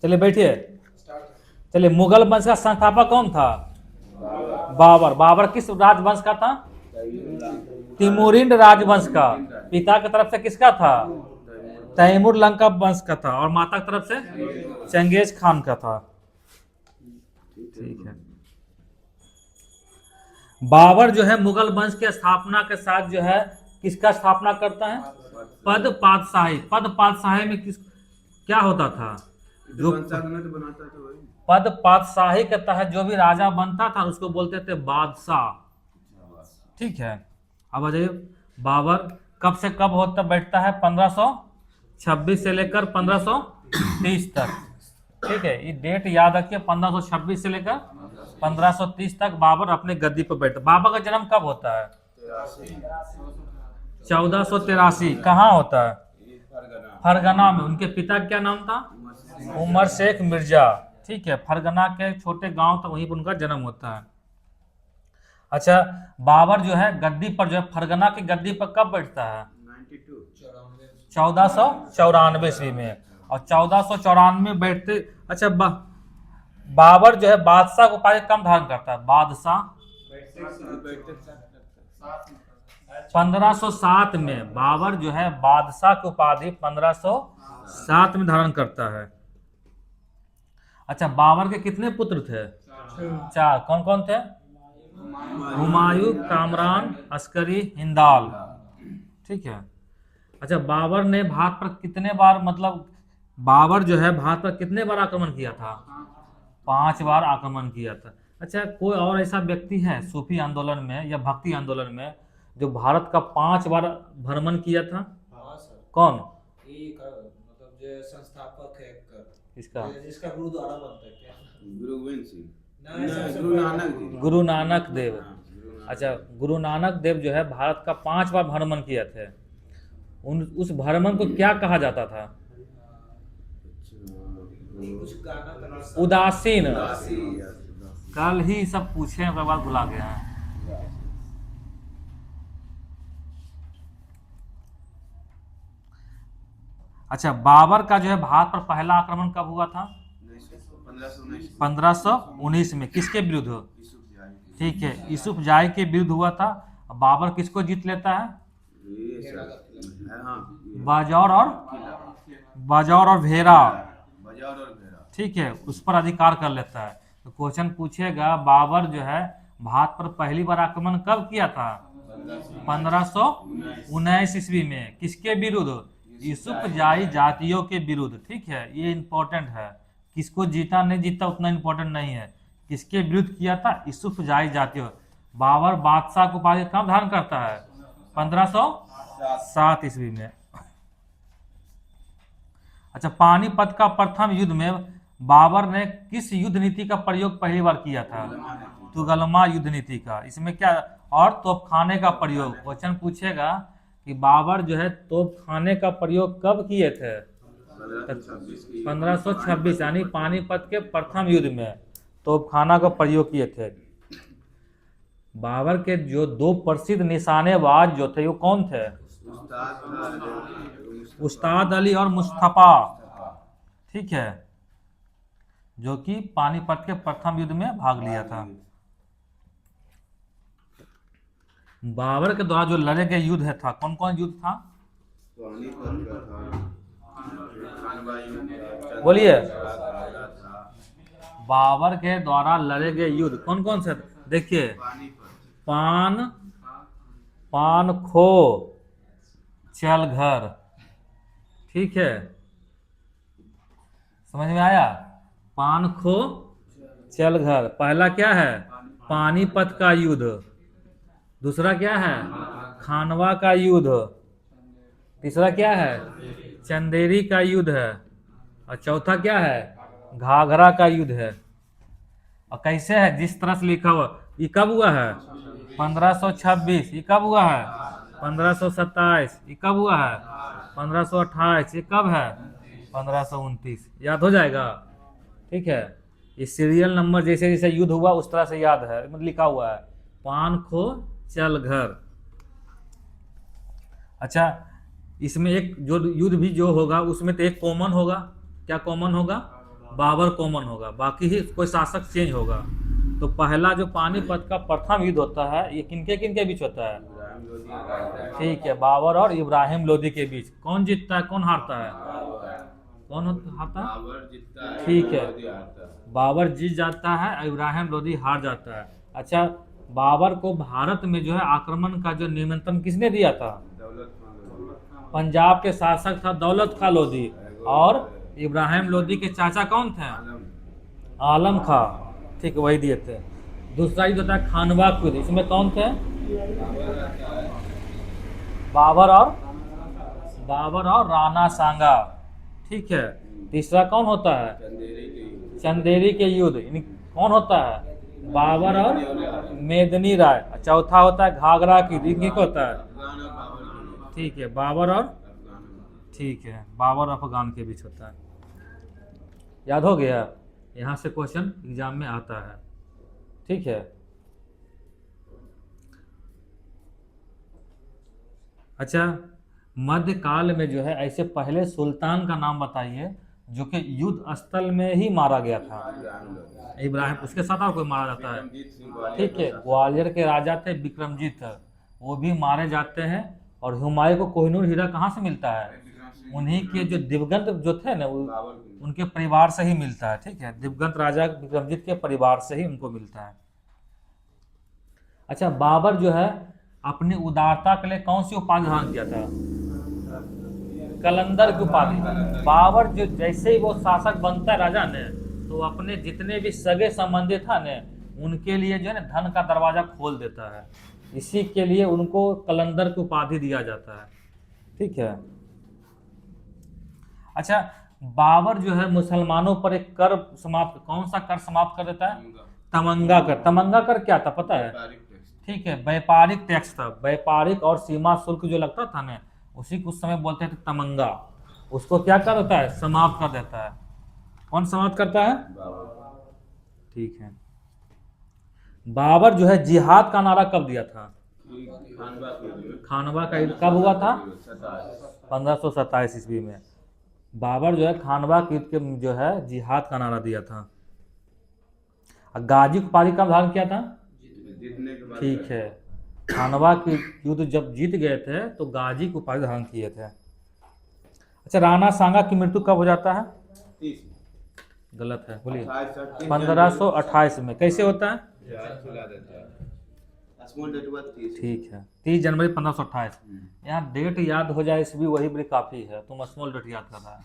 चलिए बैठिए। चलिए, मुगल वंश का संस्थापक कौन था? बाबर। बाबर किस राजवंश का था? तिमुरिन राजवंश का। पिता की तरफ से किसका था? तैमूर लंका वंश का था। और माता की तरफ से चंगेज खान का था। ठीक है। बाबर जो है मुगल वंश के स्थापना के साथ जो है किसका स्थापना करता है? पद पातशाही। पद पातशाही में किस क्या होता था? जो पद पातशाही के तहत जो भी राजा बनता था उसको बोलते थे बादशाह। ठीक है। अब आ जाइए, बाबर कब से कब होता बैठता है? 1526 से लेकर 1530 तक। ठीक है, ये डेट याद रखिए, 1526 से लेकर 1530 तक बाबर अपने गद्दी पर बैठा। बाबर का जन्म कब होता है? 1483। कहाँ होता है? फरगना में। उनके पिता का क्या नाम था? उमर शेख मिर्जा। ठीक है, फरगना के छोटे गांव था, वहीं पर उनका जन्म होता है। अच्छा, बाबर जो है गद्दी पर जो है फरगना की गद्दी पर कब बैठता है? 1494 ईस्वी में। और 1494 बैठते। अच्छा, बाबर जो है बादशाह को उपाधि कम धारण करता है? बादशाह 1507 में बाबर जो है बादशाह की उपाधि 1507 में धारण करता है। अच्छा, बाबर के कितने पुत्र थे? 4। कौन कौन थे? हुमायूं, कामरान, अस्करी, हिंदाल। ठीक है। अच्छा, बाबर ने भारत पर कितने बार, मतलब बाबर जो है भारत पर कितने बार आक्रमण किया था? 5 बार आक्रमण किया था। अच्छा, कोई और ऐसा व्यक्ति है सूफी आंदोलन में या भक्ति आंदोलन में जो भारत का 5 बार भ्रमण किया था? हाँ सर। कौन? मतलब जो संस्थापक है इसका जिसका गुरुद्वारा बनता है क्या? गुरु गोविंद सिंह। गुरु नानक जी। गुरु नानक देव। अच्छा, गुरु नानक देव जो है भारत का 5 बार भ्रमण किए थे। उस भ्रमण को क्या कहा जाता था? कुछ गाना का उदासीन। कल ही सब पूछे, उसके बाद भुला गया है। अच्छा, बाबर का जो है भारत पर पहला आक्रमण कब हुआ था? 1519 में। किसके विरुद्ध? ठीक है, यूसुफ जाही के विरुद्ध हुआ था। बाबर किसको जीत लेता है? बाजौर और भेरा। ठीक है, उस पर अधिकार कर लेता है। तो क्वेश्चन पूछेगा, बाबर जो है भारत पर पहली बार आक्रमण कब किया था? 1519 ईस्वी में। किसके विरुद्ध? यूसुफ जाही जातियों के विरुद्ध। ठीक है, ये इंपॉर्टेंट है। किसको जीता नहीं जीता उतना इंपॉर्टेंट नहीं है, किसके विरुद्ध किया था? यूसुफ जाही जातियों। बाबर बादशाह को उपाधि कब धारण करता है? 1507 ईस्वी में। अच्छा, पानीपत का प्रथम युद्ध में बाबर ने किस युद्ध नीति का प्रयोग पहली बार किया था? तुगलमा युद्ध नीति का। इसमें क्या? और तोपखाने का प्रयोग। क्वेश्चन पूछेगा कि बाबर जो है तोपखाने का प्रयोग कब किए थे? 1526, यानी पानीपत के प्रथम युद्ध में तोपखाना का प्रयोग किए थे। बाबर के जो 2 प्रसिद्ध निशानेबाज जो थे वो कौन थे? उस्ताद अली और मुस्तफा। ठीक है, जो कि पानीपत के प्रथम युद्ध में भाग लिया था। बाबर के द्वारा जो लड़े गए युद्ध है था, कौन कौन युद्ध था? बोलिए। बाबर के द्वारा लड़े गए युद्ध कौन कौन से? देखिए, पान खो चल घर। ठीक है, समझ में आया? पान खो चल घर। पहला क्या है? पानीपत का युद्ध। दूसरा क्या है? खानवा का युद्ध। तीसरा क्या है? चंदेरी का युद्ध है। और चौथा क्या है? घाघरा का युद्ध है। और कैसे है? जिस तरह से लिखा हुआ। ये कब हुआ है? 1526। ये कब हुआ है? 1527। ये कब हुआ है? 1528। ये कब है? 1529। याद हो जाएगा। ठीक है, ये सीरियल नंबर जैसे जैसे युद्ध हुआ उस तरह से याद है, मतलब लिखा हुआ है। पान खो चल घर। अच्छा, इसमें एक जो युद्ध भी जो होगा उसमें तो एक कॉमन होगा। क्या कॉमन होगा? बाबर कॉमन होगा, बाकी ही कोई शासक चेंज होगा। तो पहला जो पानीपत का प्रथम युद्ध होता है ये किनके किनके बीच होता है? ठीक है, बाबर और इब्राहिम लोदी के बीच। कौन जीतता है कौन हारता है? कौन हारता है? बाबर जीतता है, ठीक है, लोधी हारता है। बाबर जीत जाता है, इब्राहिम लोदी हार जाता है। अच्छा, बाबर को भारत में जो है आक्रमण का जो निमंत्रण किसने दिया था? दौलत पंजाब के शासक था दौलत खां लोधी, और इब्राहिम लोदी के चाचा कौन थे? आलम आलम खां। ठीक, वही दिए थे। दूसरा युद्ध होता है खानवा युद्ध, इसमें कौन थे? बाबर और राणा सांगा। ठीक है। तीसरा कौन होता है? चंदेरी के चंदेरी के युद्ध, कौन होता है? बाबर और मेदिनी राय। चौथा होता है घाघरा की युद्ध, क्या होता है? अफगान और बाबर के ठीक है, बाबर और अफगान ठीक है, बाबर और अफगान के बीच होता है। याद हो गया? यहाँ से क्वेश्चन एग्जाम में आता है। ठीक है। अच्छा, मध्यकाल में जो है ऐसे पहले सुल्तान का नाम बताइए जो कि युद्ध स्थल में ही मारा गया था। इब्राहिम, उसके साथ और कोई मारा जाता है? विक्रमजीत सिंह ग्वालियर ठीक है, ग्वालियर के राजा थे विक्रमजीत, वो भी मारे जाते हैं। और हुमायूं को कोहिनूर हीरा कहाँ से मिलता है? उन्हीं के जो दिवंगत जो थे ना बाबर के उनके परिवार से ही मिलता है। ठीक है, दिवंगत राजा विक्रमजीत के परिवार से ही उनको मिलता है। अच्छा, बाबर जो है अपनी उदारता के लिए कौन सी उपाधि धारण किया था? कलंदर की उपाधि। बाबर जो जैसे ही वो शासक बनता है राजा ने, तो अपने जितने भी सगे संबंधी था ने उनके लिए जो है ना धन का दरवाजा खोल देता है। इसी के लिए उनको कलंदर की उपाधि दिया जाता है। ठीक है। अच्छा, बाबर जो है मुसलमानों पर एक कर समाप्त, कौन सा कर समाप्त कर देता है? तमंगा कर। तमंगा कर क्या था पता है? तारीख टेक्स्ट ठीक है, व्यापारिक टैक्स था। व्यापारिक और सीमा शुल्क जो लगता था ना, उसी को उस समय बोलते थे तमंगा। उसको क्या कर देता है? समाप्त कर देता है। कौन समाप्त करता है? बाबर ठीक है। बाबर जो है जिहाद का नारा कब दिया था? खानवा के खानवा का युद्ध कब हुआ था? 27 1527 ईस्वी में बाबर जो है खानवा के युद्ध के जो है जिहाद का नारा दिया था। और गाजी की उपाधि कब धारण किया था? जीतने के बाद ठीक है, खानवा के युद्ध जब जीत गए थे तो गाजी की उपाधि धारण किए थे। अच्छा, राणा सांगा की मृत्यु कब हो जाता है? 30 गलत है, बोलिए। 28 1528 में। कैसे होता है? खिला देता है स्मॉल डेट हुआ 30 ठीक है, 30 जनवरी 1528। यहाँ डेट याद हो जाए इसलिए वही बड़ी काफ़ी है, तुम स्मॉल डेट याद कर रहा है।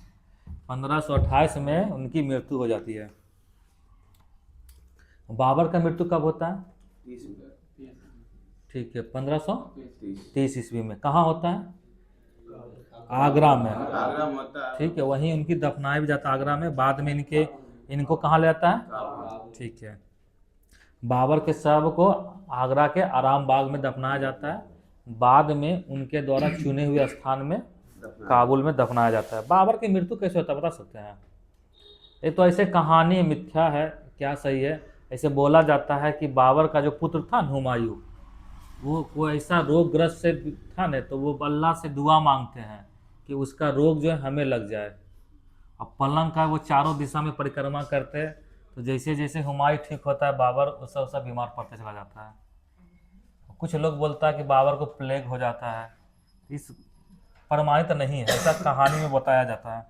1528 में उनकी मृत्यु हो जाती है। बाबर का मृत्यु कब होता है? 30 ठीक है, 1530 30 ईस्वी में। कहाँ होता है? आगरा में। आगरा में होता है। ठीक है, वहीं उनकी दफनाया भी जाता है आगरा में। बाद में इनको कहाँ ले जाता है? ठीक है, बाबर के शव को आगरा के आराम बाग में दफनाया जाता है। बाद में उनके द्वारा चुने हुए स्थान में काबुल में दफनाया जाता है। बाबर की मृत्यु कैसे होता है बता सकते हैं? ये तो ऐसे कहानी मिथ्या है, क्या सही है? ऐसे बोला जाता है कि बाबर का जो पुत्र था हुमायूं, वो ऐसा रोगग्रस्त से था ना, तो वो अल्लाह से दुआ मांगते हैं कि उसका रोग जो है हमें लग जाए। अब पलंग का वो चारों दिशा में परिक्रमा करते हैं, तो जैसे जैसे हुमायूं ठीक होता है बाबर उससे बीमार पड़ते चला जाता है। कुछ लोग बोलता है कि बाबर को प्लेग हो जाता है, इस प्रमाणित नहीं है, ऐसा कहानी में बताया जाता है।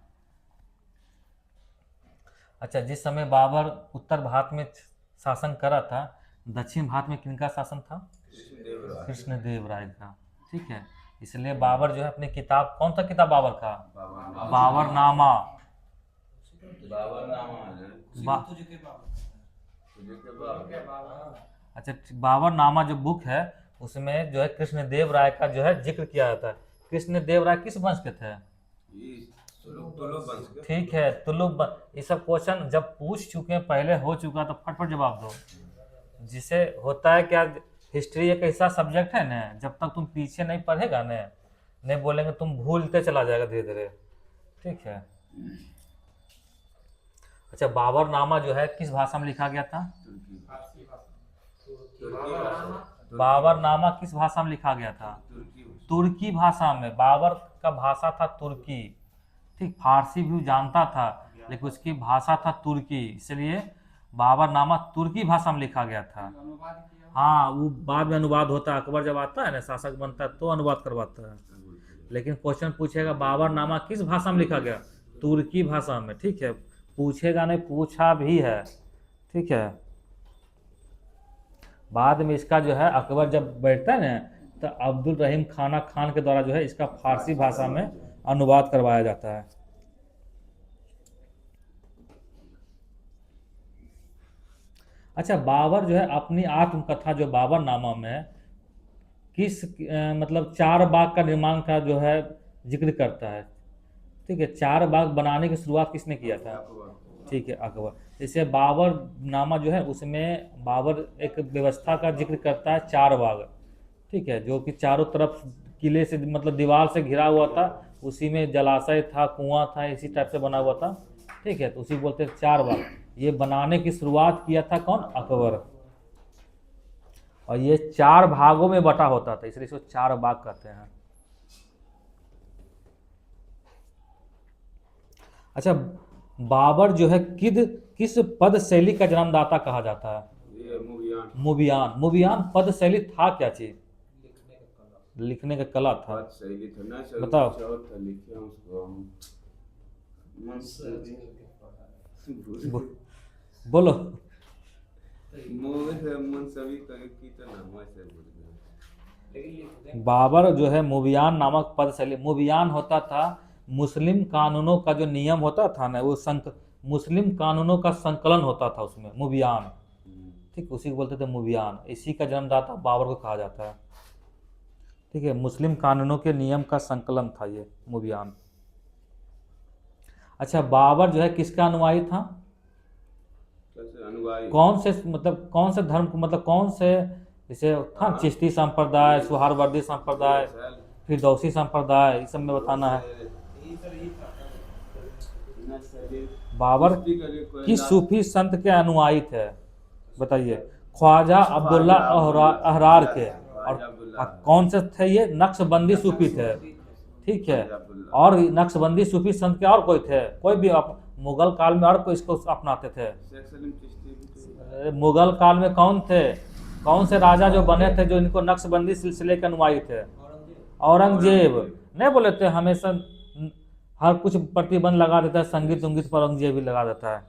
अच्छा, जिस समय बाबर उत्तर भारत में शासन करा था, दक्षिण भारत में किनका शासन था? कृष्णदेव राय का। ठीक है, इसलिए बाबर जो है अपनी किताब, कौन सा किताब बाबर का? बाबरनामा। बा- अच्छा, बाबरनामा जो बुक है उसमें जो है कृष्णदेव राय का जो है जिक्र किया जाता है। कृष्णदेव राय किस वंश के थे? ठीक है, तुलुक। ये सब क्वेश्चन जब पूछ चुके हैं, पहले हो चुका, तो फटफट जवाब दो। जिसे होता है क्या, हिस्ट्री एक ऐसा सब्जेक्ट है ना, जब तक तुम पीछे नहीं पढ़ेगा ना, नहीं बोलेंगे तुम भूलते चला जाएगा धीरे धीरे। ठीक है। अच्छा, बाबरनामा जो है किस भाषा में लिखा गया था? बाबरनामा किस भाषा में लिखा गया था? तुर्की भाषा में। बाबर का भाषा था तुर्की। ठीक, फारसी भी जानता था, लेकिन उसकी भाषा था तुर्की, इसलिए बाबरनामा तुर्की भाषा में लिखा गया था। हाँ, वो बाद में अनुवाद होता है, अकबर जब आता है ना, शासक बनता है तो अनुवाद करवाता है। लेकिन क्वेश्चन पूछेगा बाबरनामा किस भाषा में लिखा गया, तुर्की भाषा में। ठीक है, पूछेगा नहीं, पूछा भी है। ठीक है, बाद में इसका जो है अकबर जब बैठता है ना, तो अब्दुल रहीम खाना खान के द्वारा जो है इसका फारसी भाषा में अनुवाद करवाया जाता है। अच्छा, बाबर जो है अपनी आत्मकथा जो बाबरनामा में किस मतलब 4 बाग का निर्माण का जो है जिक्र करता है। ठीक है, 4 बाग बनाने की शुरुआत किसने किया था? ठीक है, अकबर। जैसे बाबर नामा जो है उसमें बाबर एक व्यवस्था का जिक्र करता है 4 बाग। ठीक है, जो कि चारों तरफ किले से मतलब दीवार से घिरा हुआ था, उसी में जलाशय था, कुआं था, इसी टाइप से बना हुआ था। ठीक है, तो उसी बोलते हैं 4 बाग। ये बनाने की शुरुआत किया था कौन? अकबर। और ये 4 भागों में बटा होता था, इसलिए इसको 4 बाग कहते हैं। अच्छा, बाबर जो है किस पद शैली का जन्मदाता कहा जाता है? ये मुबियान। मुबियान। मुबियान पद शैली था क्या चीज? लिखने का कला था। बात सही था ना सर, बताओ। कुछ और था, लिखे हैं उसको हम बोलो। मुंसवी की तो नाम है सर, बाबर जो है मुबियान नामक पद शैली, मुबियान होता था मुस्लिम कानूनों का जो नियम होता था ना, वो मुस्लिम कानूनों का संकलन होता था उसमें, मुबियान। ठीक, उसी को बोलते थे मुबियान। इसी का जन्मदाता बाबर को कहा जाता है। ठीक है, मुस्लिम कानूनों के नियम का संकलन था ये मुबियान। अच्छा, बाबर जो है किसका अनुयायी था? अनुयायी कौन से मतलब कौन से धर्म को, मतलब कौन से, जैसे था चिश्ती संप्रदाय, सुहारवर्दी संप्रदाय, फिरदौसी संप्रदाय, इस सब में बताना है। बाबर किस सूफी संत के अनुयायी थे बताइए? ख्वाजा अब्दुल्ला अहरार के। और कौन से थे ये? नक्शबंदी सूफी थे। ठीक है, और नक्शबंदी सूफी संत के और कोई थे? कोई भी मुगल काल में और कोई इसको अपनाते थे? मुगल काल में कौन थे? कौन से राजा जो बने थे जो इनको नक्शबंदी सिलसिले के अनुयायी थे? औरंगजेब। नहीं बोले थे हमेशा हर कुछ प्रतिबंध लगा देता है, संगीत उंगीत पर औरंगजेब भी लगा देता है।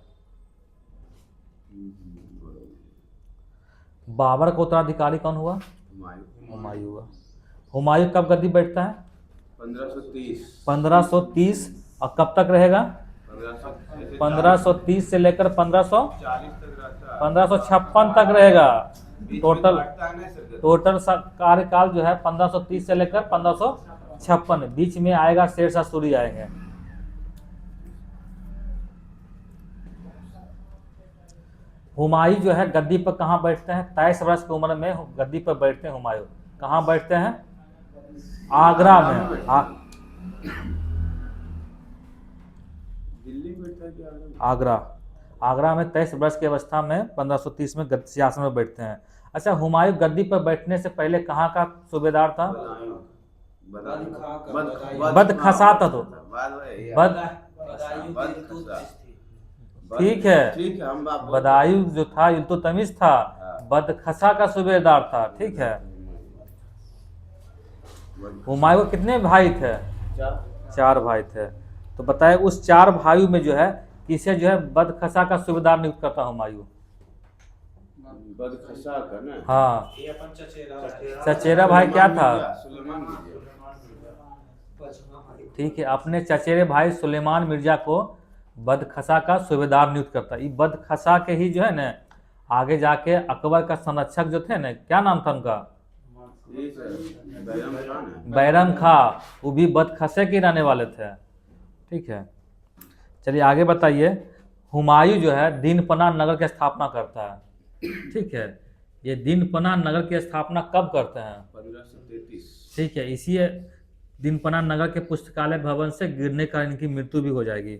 बाबर का उत्तराधिकारी कौन हुआ? हुमायूं हुआ। हुमायूं कब गद्दी बैठता है? 1530। और कब तक रहेगा? 1530 से लेकर 1556 तक रहेगा। टोटल कार्यकाल जो है 1530 से लेकर 1556। बीच में आएगा शेरशाह सूरी आएंगे। हुमायूं जो है गद्दी पर कहाँ बैठते हैं? 23 वर्ष की उम्र में गद्दी पर बैठते हैं हुमायूं। कहाँ बैठते हैं? आगरा में। दिल्ली बैठता क्या? आगरा में 23 वर्ष की अवस्था में 1530 में सिंहासन में बैठते हैं। अच्छा, हुमायूं गद्दी पर बैठने से पहले कहाँ का सूबेदार था? बदखसा था। तो ठीक है, बदायूं जो था इल्तुतमिश था, बदखसा का सूबेदार था। ठीक है, हुमायूं के कितने भाई थे? 4 भाई थे। तो बताए उस 4 भाइयों में जो है किसे जो है बदखसा का सूबेदार नियुक्त करता हुमायूं? बदखसा का ना? हाँ, ये अपन चचेरा भाई क्या था? सुलेमान मिर्जा। ठीक है, अपने चचेरे भाई सुलेमान मिर्जा को बदखसा का सूबेदार नियुक्त करता। ये बदखसा के ही जो है ना आगे जाके अकबर का संरक्षक जो थे ना, क्या नाम था उनका? बैरम खां। वो भी बदखसे के रहने वाले थे। ठीक है, चलिए आगे बताइए। हुमायूं जो है दीनपना नगर की स्थापना करता है। ठीक है, ये दीनपना नगर की स्थापना कब करते हैं? 1533। ठीक है, इसी दीनपना नगर के पुस्तकालय भवन से गिरने का इनकी मृत्यु भी हो जाएगी।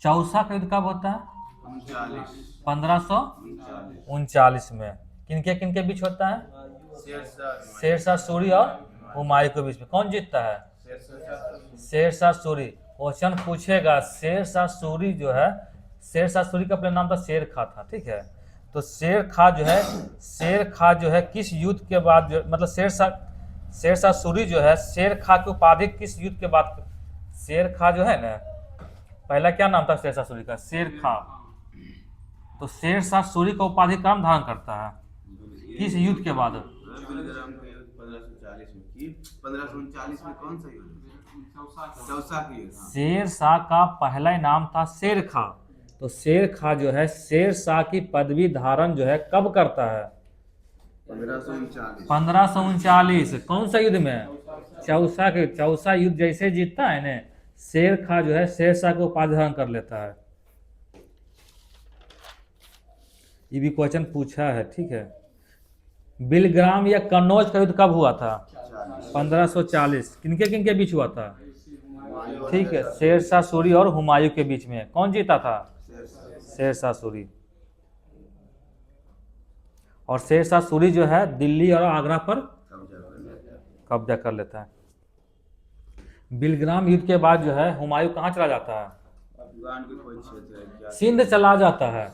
चौसा का युद्ध कब होता है? 1539 में। किनके बीच होता है? शेरशाह सूरी और हुमायूं के बीच में। कौन जीतता है? शेरशाह सूरी। क्वेश्चन पूछेगा शेरशाह सूरी जो है, शेरशाह सूरी का अपना नाम था शेर खा था, ठीक है। तो शेर खा जो है किस युद्ध के बाद मतलब शेरशाह सूरी जो है शेर खा की उपाधि किस युद्ध के बाद, शेर खा जो है ना, पहला क्या नाम था शेरशाह सूरी का? शेर खा। तो शेरशाह सूरी का उपाधि काम धारण करता है किस युद्ध के बाद? 1539 में कौन सा युद्ध? चौसा की युद्ध। शेरशाह का पहला नाम था शेर खा। तो शेर खा जो है शेरशाह की पदवी धारण जो है कब करता है? 1539। कौन सा युद्ध में? चौसा युद्ध जैसे जीतता है ना, शेर खा जो है शेरशाह को उपाधि धारण कर लेता है। ये भी क्वेश्चन पूछा है, ठीक है। बिलग्राम या कन्नौज का युद्ध कब हुआ था? 1540। किनके बीच हुआ था? ठीक है, शेरशाह सूरी और हुमायूं के बीच में। कौन जीता था? शेरशाह सूरी। और शेरशाह सूरी जो है दिल्ली और आगरा पर कब्जा कर लेता है। बिलग्राम युद्ध के बाद जो है हुमायूं कहाँ चला जाता है? अफगान के कोई क्षेत्र है क्या? सिंध चला जाता है,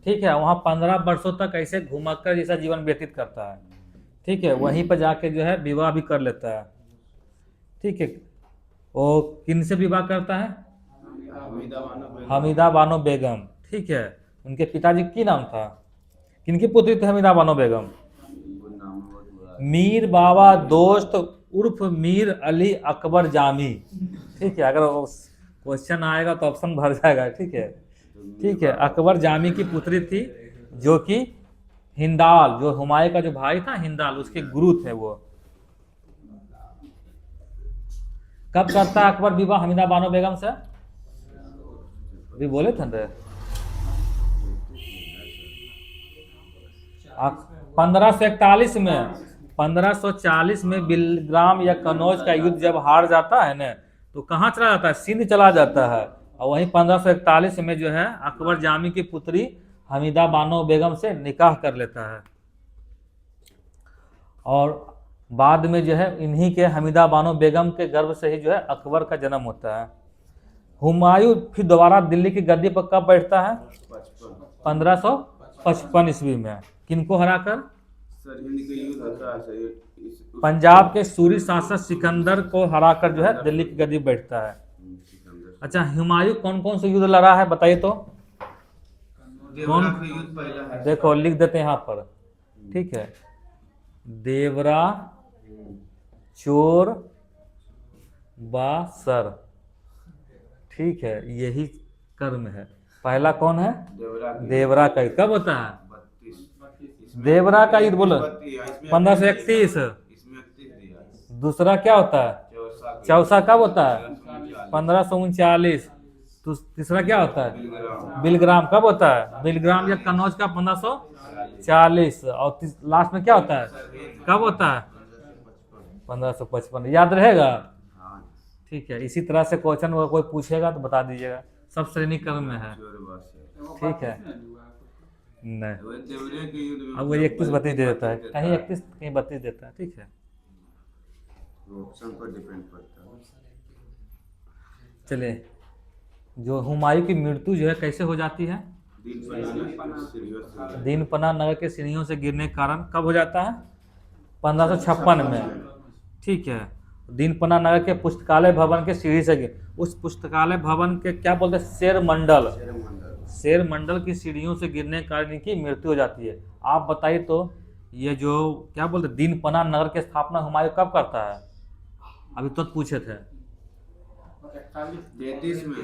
ठीक है। वहाँ 15 वर्षों तक ऐसे घुमक्कर जैसा जीवन व्यतीत करता है, ठीक है। वहीं पर जाके जो है विवाह भी कर लेता है, ठीक है। वो किन से विवाह करता है? हमीदा बानो बेगम, ठीक है। उनके पिताजी की नाम था? किनकी पुत्री थी हमीदा बानो बेगम? मीर बाबा दोस्त उर्फ मीर अली अकबर जामी, ठीक है। अगर क्वेश्चन आएगा तो ऑप्शन भर जाएगा, ठीक है। ठीक है, अकबर जामी की पुत्री थी, जो कि हिंदाल, जो हुमायूं का जो भाई था हिंदाल, उसके गुरु थे वो। कब करता है अकबर विवाह हमीदा बानो बेगम से? अभी बोले थे ना, 1541 में। 1540 में बिलग्राम या कन्नौज का युद्ध जब हार जाता है ना, तो कहाँ चला जाता है? सिंध चला जाता है। और वहीं 1541 में जो है अकबर जामी की पुत्री हमीदा बानो बेगम से निकाह कर लेता है। और बाद में जो है इन्हीं के हमीदा बानो बेगम के गर्भ से ही जो है अकबर का जन्म होता है। हुमायूं फिर दोबारा दिल्ली की गद्दी पर कब बैठता है? 1555 ईस्वी में। किनको हराकर? सर हिंद के युद्ध होता है सर, पंजाब के सूरी शासक सिकंदर को हराकर जो है दिल्ली की गद्दी पर बैठता है। अच्छा, हुमायूं कौन कौन से युद्ध लड़ा है बताइए तो? कौन? युद्ध पहला है। देखो लिख देते हैं यहाँ पर, ठीक है। देवरा, चोर, बासर, ठीक है, यही कर्म है। पहला कौन है? देवरा का युद्ध कब होता है? देवरा का युद्ध बोलो 1531। दूसरा क्या होता है? चौसा कब होता है? 1539। तीसरा क्या होता है? बिलग्राम कब होता है? बिलग्राम या कन्नौज का 1540। और लास्ट में क्या होता है? कब होता है? 1555। याद रहेगा, ठीक है। इसी तरह से क्वेश्चन कोई पूछेगा तो बता दीजिएगा, सब श्रेणी क्रम में है, ठीक है। नहीं, अब वो 31 32 दे देता है, कहीं 31 कहीं 32 देता है, ठीक है। ऑप्शन पर डिपेंड करता है। चलिए, जो हुमायूं की मृत्यु जो है कैसे हो जाती है? दीनपना नगर के सीढ़ियों से गिरने के कारण कब हो जाता है? 1556 में, ठीक है। दीनपना नगर के पुस्तकालय भवन के सीढ़ी से उस पुस्तकालय भवन के क्या बोलते हैं? शेर मंडल की सीढ़ियों से गिरने के कारण इनकी मृत्यु हो जाती है। आप बताइए तो, ये जो क्या बोलते हैं दीनपना नगर की स्थापना हुमायूं कब करता है? अभी तो पूछे थे, 33 में।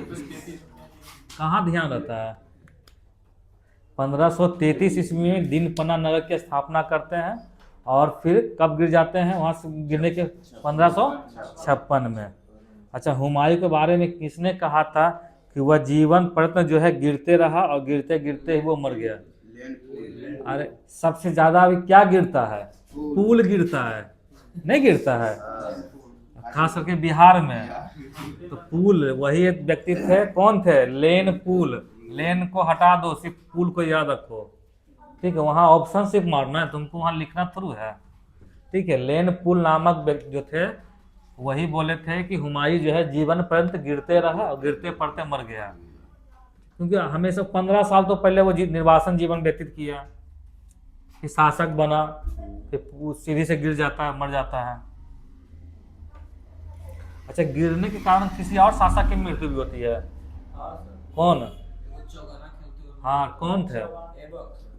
कहाँ ध्यान रहता है? 1533 ईस्वी में दीनपना नगर की स्थापना करते हैं, और फिर कब गिर जाते हैं वहां से गिरने के? 1556 में। अच्छा, हुमायूं के बारे में किसने कहा था कि वह जीवन प्रयत्न जो है गिरते रहा और गिरते गिरते ही वो मर गया? अरे सबसे ज्यादा अभी क्या गिरता है? पुल गिरता है, नहीं गिरता है? खास करके बिहार में तो पुल, वही एक व्यक्ति थे, कौन थे? लेन पुल। लेन को हटा दो, सिर्फ पुल को याद रखो, ठीक है। वहाँ ऑप्शन सिर्फ मारना है तुमको, वहाँ लिखना थ्रू है, ठीक है। लेन पुल नामक जो थे वही बोले थे कि हुमायूं जो है जीवन पर्यंत गिरते रहा और गिरते पड़ते मर गया, क्योंकि हमेशा 15 साल तो पहले वो निर्वासन जीवन व्यतीत किया, कि शासक बना, फिर सीढ़ी से गिर जाता है, मर जाता है। अच्छा, गिरने के कारण किसी और शासक की मृत्यु भी होती है। कौन? हाँ, कौन थे?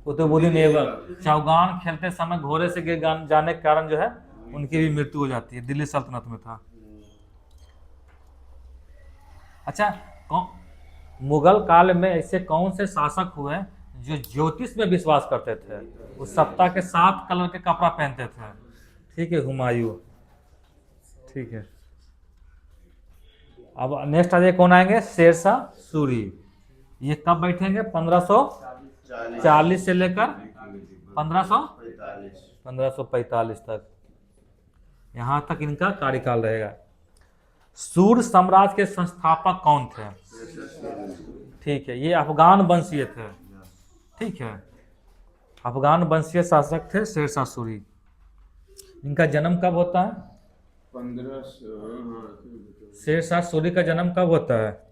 कुतुबुद्दीन ऐबक। चौगान खेलते समय घोड़े से गिर जाने के कारण जो है उनकी भी मृत्यु हो जाती है, दिल्ली सल्तनत में था। अच्छा, मुगल काल में ऐसे कौन से शासक हुए जो ज्योतिष में विश्वास करते थे, उस सप्ताह के 7 कलर के कपड़ा पहनते थे? ठीक है, हुमायूं। ठीक है, अब नेक्स्ट आ जाए, कौन आएंगे? शेरशाह सूरी। ये कब बैठेंगे? 1540 से लेकर 1545 तक, यहाँ तक इनका कार्यकाल रहेगा। सूर साम्राज्य के संस्थापक कौन थे? ठीक है, ये अफगान वंशीय थे। ठीक है, अफगान वंशीय शासक थे शेरशाह सूरी। इनका जन्म कब होता है? 1500। शेरशाह सूरी का जन्म कब होता है?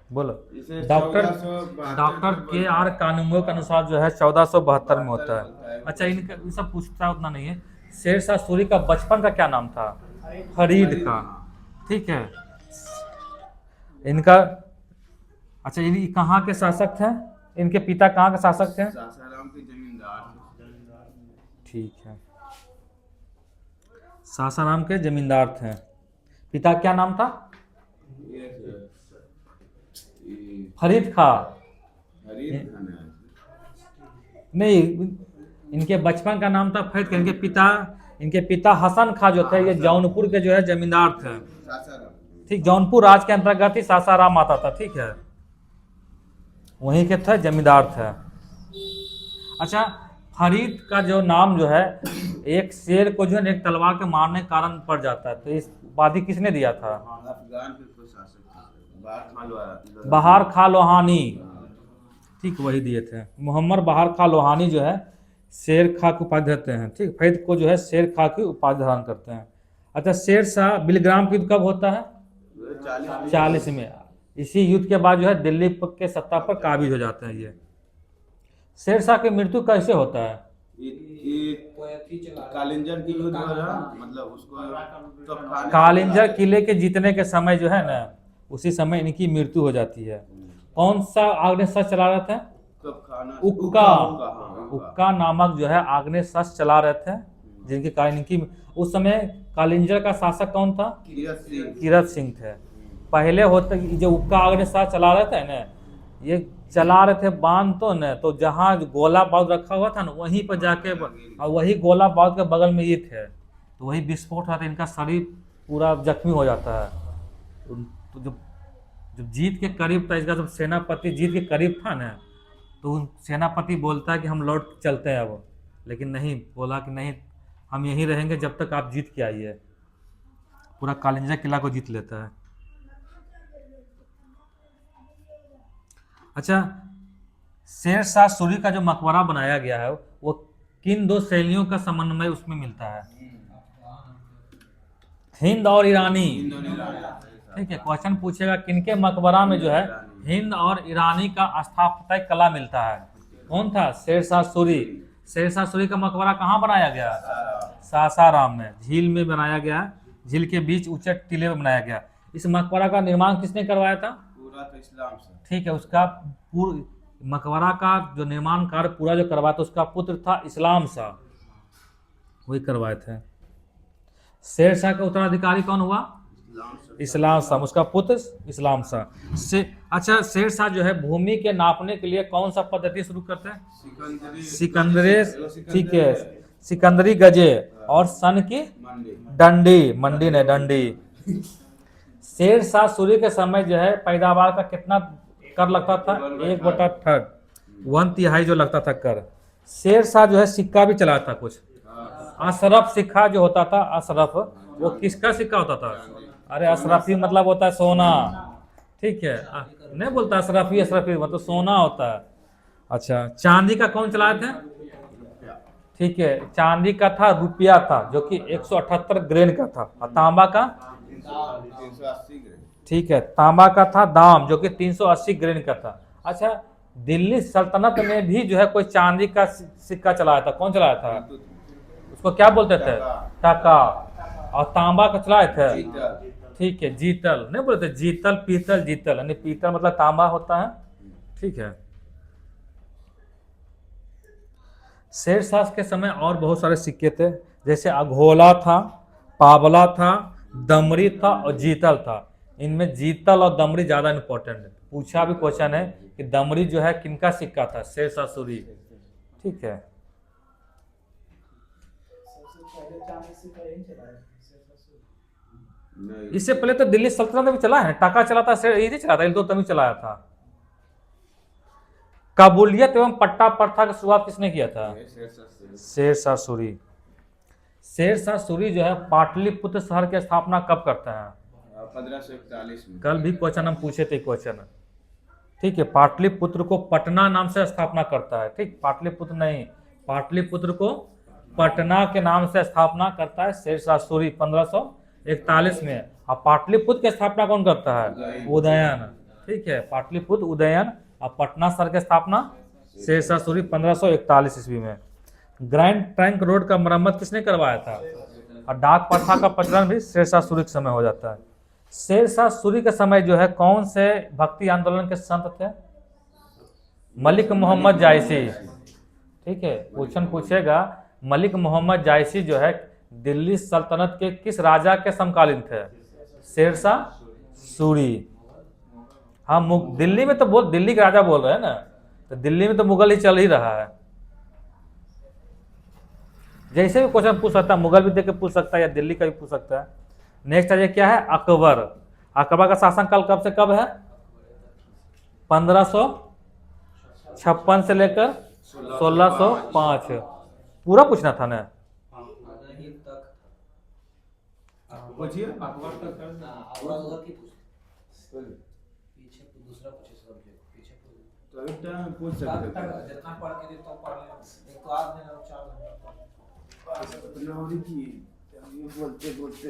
बोलो। Doctor KR. कानूनगो के अनुसार जो है 1472 में होता है। अच्छा, इनका ये सब पूछता उतना नहीं है। शेरशाह सूरी का बचपन का क्या नाम था? फरीद का। ठीक है, इनका, अच्छा, ये कहाँ के शासक थे? इनके पिता कहाँ के शासक थे? सासाराम के जमींदार। ठीक है, सासाराम के जमींदार थे। पिता क्या नाम था? फरीद खां। नहीं, इनके बचपन का नाम था फरीद। इनके पिता हसन खां जो थे, ये जौनपुर के जो है जमींदार थे। ठीक, जौनपुर राज के अंतर्गत ही सासाराम आता था। ठीक है, वहीं के थे, जमींदार थे। अच्छा, फरीद का जो नाम जो है, एक शेर को जो है एक तलवार के मारने के कारण पड़ जाता है, तो इस उपाधि किसने दिया था? अफगान के कोई शासक थे, बहार खां लोहानी। ठीक, वही दिए थे। मोहम्मद बहार खां लोहानी जो है शेर खां की उपाधि देते हैं। ठीक, फरीद को जो है शेर खां की उपाधि धारण करते हैं। अच्छा, शेरशाह बिलग्राम युद्ध कब होता है? 40 में। इसी युद्ध के बाद जो है दिल्ली के सत्ता पर काबिज हो जाते हैं ये। शेरशाह की मृत्यु कैसे होता है? कालिंजर की युद्ध हो रहा, मतलब उसको कालिंजर किले के जीतने के समय जो है ना, उसी समय इनकी मृत्यु हो जाती है। कौन सा आग्नेयास्त्र चला रहे थे? उक्का नामक जो है आग्नेयास्त्र चला रहे थे, जिनके कारण इनकी, उस समय कालिंजर का शासक कौन था? कीरत सिंह थे। पहले होते जो उक्का आग्नेयास्त्र चला रहे थे ना, ये चला रहे थे बांध तो न, तो जहाँ गोला बारूद रखा हुआ था ना, वहीं पर जाके, और वही गोला बारूद के बगल में ये थे, तो वही विस्फोट होता है, इनका शरीर पूरा जख्मी हो जाता है। तो जब जीत के करीब था, इसका जब सेनापति जीत के करीब था ना, तो सेनापति बोलता है कि हम लौट चलते हैं अब, लेकिन नहीं, बोला कि नहीं, हम यहीं रहेंगे जब तक आप जीत के आइए। पूरा कालिंजर किला को जीत लेता है। अच्छा, शेरशाह सूरी का जो मकबरा बनाया गया है, वो किन दो शैलियों का समन्वय उसमें मिलता है? हिंद और ईरानी। ठीक है, क्वेश्चन पूछेगा किनके मकबरा में जो है हिंद और ईरानी का स्थापत्य कला मिलता है? कौन था? शेरशाह सूरी। शेरशाह सूरी का मकबरा कहाँ बनाया गया? सासाराम में, झील में बनाया गया। झील के बीच ऊंचे टीले में बनाया गया। इस मकबरा का निर्माण किसने करवाया था? पूरा तो इस्लाम से। ठीक है, उसका मकबरा का जो निर्माण कार्य पूरा जो करवाया था, उसका पुत्र था इस्लाम शाह, वही करवाए थे। शेरशाह का उत्तराधिकारी कौन हुआ? इस्लाम शाह, उसका पुत्र इस्लाम शाह से। अच्छा, शेरशाह जो है भूमि के नापने के लिए कौन सा पद्धति शुरू करते हैं? सिकंदरी। ठीक है, सिकंदरी गजे और सन की डंडी, मंडी ने डंडी। शेरशाह सूरी के समय जो है पैदावार का कितना कर लगता था? 1/3, 1/3 जो लगता था कर। शेरशाह जो है सिक्का भी चलाता था कुछ, अशरफ सिक्का जो होता था, अशरफ, वो किसका सिक्का होता था? अरे अशरफी मतलब होता है सोना। ठीक है, नहीं बोलता अशरफी मतलब सोना होता है। अच्छा, चांदी का कौन चलाए थे? ठीक है, चांदी का था रुपया था जो कि 178 ग्रेन का था, और तांबा का 380 ग्राम। ठीक है, तांबा का था दाम जो कि 380 ग्रेन का था। अच्छा, दिल्ली सल्तनत में भी जो है कोई चांदी का सिक्का चलाया था, कौन चलाया था? उसको क्या बोलते थे? टका। और तांबा का चलाए थे? जीतल। ठीक है, जीतल नहीं बोलते, जीतल पीतल जीतल, यानी पीतल मतलब तांबा होता है। ठीक है। शेरशाह के समय और बहुत सारे सिक्के थे, जैसे अघोला था, पावला था, दमरी था और जीतल था। इनमें जीतल और दमरी ज्यादा इंपॉर्टेंट है। पूछा भी क्वेश्चन है कि दमरी जो है किनका सिक्का था? शेरशाह सूरी। ठीक है। नहीं, इससे पहले तो दिल्ली सल्तनत में भी चला है, टाका चला था, ये नहीं चला था, इन दो तभी चलाया था। काबुलियत एवं पट्टा प्रथा की शुरुआत किसने किया था? ये शेरशाह सूरी। शेरशाह सूरी। शेरशाह सूरी जो है पाटलिपुत्र शहर की स्थापना कब करते हैं? 1541 में। कल भी क्वेश्चन हम पूछे थे क्वेश्चन। ठीक है, पाटलिपुत्र को पटना नाम से स्थापना करता है। ठीक, पाटलिपुत्र नहीं, पाटलिपुत्र को पटना के नाम से स्थापना करता है शेरशाह सूरी 1541 में। और पाटलिपुत्र की स्थापना कौन करता है? उदयन। ठीक है, पाटलिपुत्र उदयन और पटना शहर की स्थापना शेरशाह सूरी 1541 ईस्वी में। ग्रैंड ट्रंक रोड का मरम्मत किसने करवाया था? और डाक प्रथा का प्रचलन भी शेरशाह सूरी के समय हो जाता है। शेरशाह सूरी के समय जो है कौन से भक्ति आंदोलन के संत थे? मलिक मोहम्मद जायसी। ठीक है, क्वेश्चन पूछेगा मलिक मोहम्मद जायसी जो है दिल्ली सल्तनत के किस राजा के समकालीन थे? शेरशाह सूरी। हाँ, दिल्ली में तो दिल्ली के राजा बोल रहे हैं ना, तो दिल्ली में तो मुगल ही चल ही रहा है। जैसे भी क्वेश्चन पूछ सकता है, मुगल भी देख के पूछ सकता है या दिल्ली का भी पूछ सकता है। नेक्स्ट है क्या है? अकबर। अकबर का शासनकाल कब से कब है? 1556 से लेकर 1605। पूरा पूछना था ना? नहीं तक पूछिए। औरंगजेब की पूछ पीछे दूसरा पूछे सब्जेक्ट पीछे तो अभी टाइम पूछ तक सकते तक हैं। जितना पढ़ के तो पढ़ ले। एक तो आज नहीं 4 घंटा नौरी की ये बोलते बोलते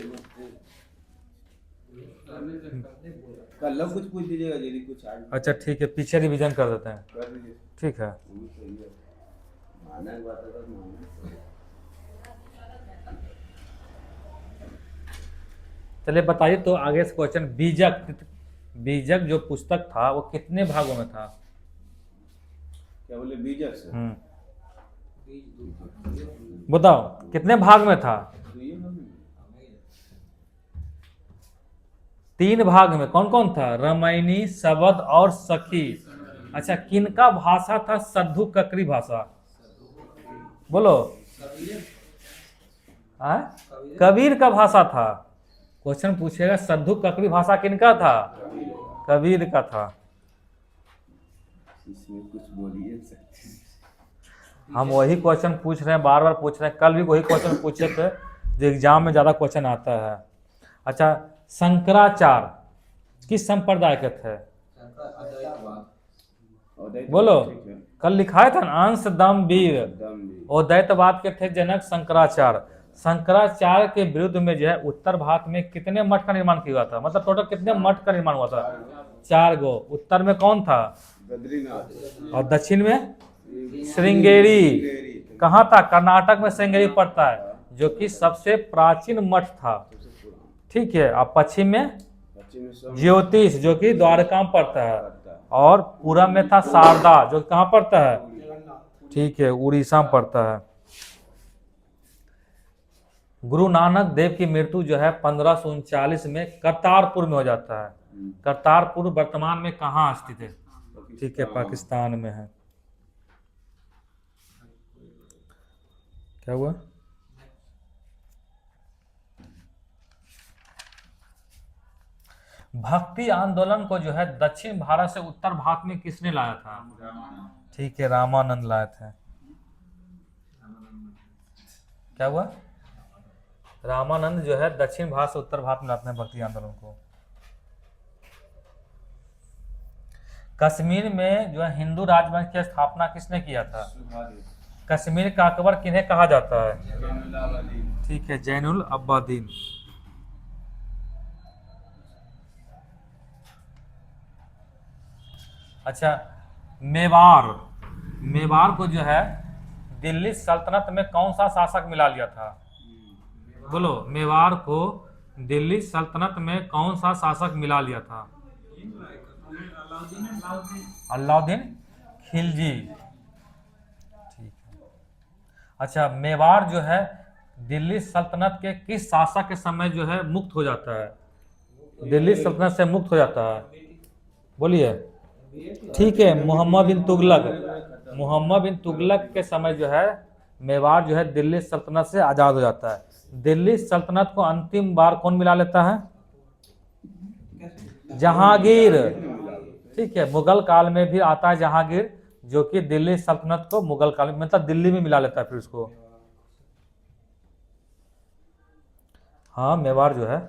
कल लोग कुछ पूछ दीजिएगा यदि कुछ आज अच्छा ठीक है, पीछे रिवीजन कर देते हैं। कर दीजिए। ठीक है। वो भी सही है। माना की बात है तो माना। चलिए बताइए तो आगे से क्वेश्चन। बीजक, बीजक जो पुस्तक था वो कितने भागों में था? क्या बोले बीजक से? बताओ कितने भाग में था? तो ये हम 3 भाग में। कौन कौन था? रामायणी, शबद और सखी। अच्छा, किनका भाषा था सद्धु ककरी भाषा? बोलो। कबीर का भाषा था। क्वेश्चन पूछेगा सद्धु ककरी भाषा किनका था? कबीर का था। इसमें कुछ बोलिए सकते। हम वही क्वेश्चन पूछ रहे हैं, बार बार पूछ रहे हैं। कल भी वही क्वेश्चन पूछे थे जो एग्जाम में ज्यादा क्वेश्चन आता है। अच्छा, शंकराचार्य किस संप्रदाय के थे? बोलो। कल लिखा था ना, अंश दम वीर। और दैत्यवाद के थे जनक शंकराचार्य। शंकराचार्य के विरुद्ध में जो है उत्तर भारत में कितने मठ का निर्माण किया था? मतलब टोटल कितने मठ का निर्माण हुआ था? 4 गो। उत्तर में कौन था? बद्रीनाथ। और दक्षिण में श्रृंगेरी। कहाँ था? कर्नाटक में श्रृंगेरी पड़ता है, जो कि सबसे प्राचीन मठ था। ठीक है। और पश्चिम में ज्योतिष, जो कि द्वारका में पड़ता है। और पूरब में था शारदा, जो कहाँ पड़ता है? ठीक है, उड़ीसा में पड़ता है। गुरु नानक देव की मृत्यु जो है 1539 में करतारपुर में हो जाता है। करतारपुर वर्तमान में कहाँ स्थित है? ठीक है, पाकिस्तान में है। क्या हुआ? भक्ति आंदोलन को जो है दक्षिण भारत से उत्तर भारत में किसने लाया था? ठीक है, रामानंद लाए थे। क्या हुआ? रामानंद जो है दक्षिण भारत से उत्तर भारत में लाते हैं भक्ति आंदोलन को। कश्मीर में जो है हिंदू राजवंश की स्थापना किसने किया था? कश्मीर का अकबर किन्हें कहा जाता है? जैनुल आबदीन। ठीक है, जैनुल अब्बादीन। अच्छा, मेवाड़, मेवाड़ को जो है दिल्ली सल्तनत में कौन सा शासक मिला लिया था? बोलो, मेवाड़ को दिल्ली सल्तनत में कौन सा शासक मिला लिया था? अलाउद्दीन खिलजी। ठीक है। अच्छा, मेवाड़ जो है दिल्ली सल्तनत के किस शासक के समय जो है मुक्त हो जाता है? दिल्ली सल्तनत से मुक्त हो जाता है, बोलिए। ठीक है, मोहम्मद बिन तुगलक, मोहम्मद बिन तुगलक के समय जो है मेवाड़ जो है दिल्ली सल्तनत से आजाद हो जाता है। दिल्ली सल्तनत को अंतिम बार कौन मिला लेता है? जहांगीर। ठीक है, मुगल काल में भी आता है जहांगीर, जो कि दिल्ली सल्तनत को मुगल काल में मतलब दिल्ली में मिला लेता है फिर उसको। हाँ, मेवाड़ जो है।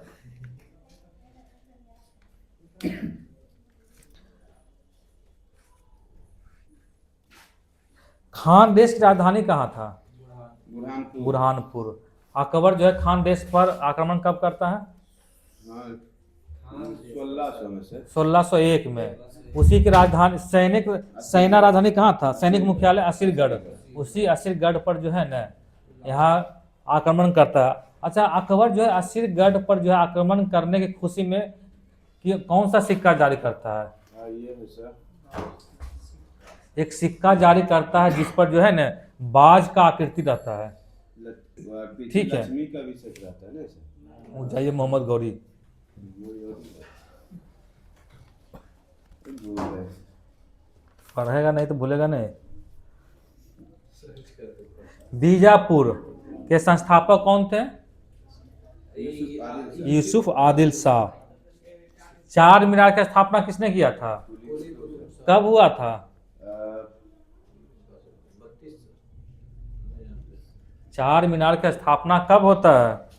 खानदेश की राजधानी कहाँ था? बुरहानपुर। बुरहानपुर। अकबर जो है खानदेश पर आक्रमण कब करता है? 1600 में से 1601 में। उसी की राजधानी सेना राजधानी कहाँ था? सैनिक मुख्यालय असीरगढ़। उसी असीरगढ़ पर जो है न यहाँ आक्रमण करता है। अच्छा, अकबर जो है असीरगढ़ पर जो है आक्रमण करने की खुशी में कौन सा सिक्का जारी करता है? ये है सर, एक सिक्का जारी करता है जिस पर जो है न बाज का आकृति रहता है। ठीक है। लक्ष्मी का भी सेट रहता है ना सर। वो जाइए मोहम्मद गौरी। पढ़ेगा नहीं तो भूलेगा नहीं। बीजापुर के संस्थापक कौन थे? यूसुफ आदिल शाह। चार मीनार की स्थापना किसने किया था? कब हुआ था? चार मीनार की स्थापना कब होता है?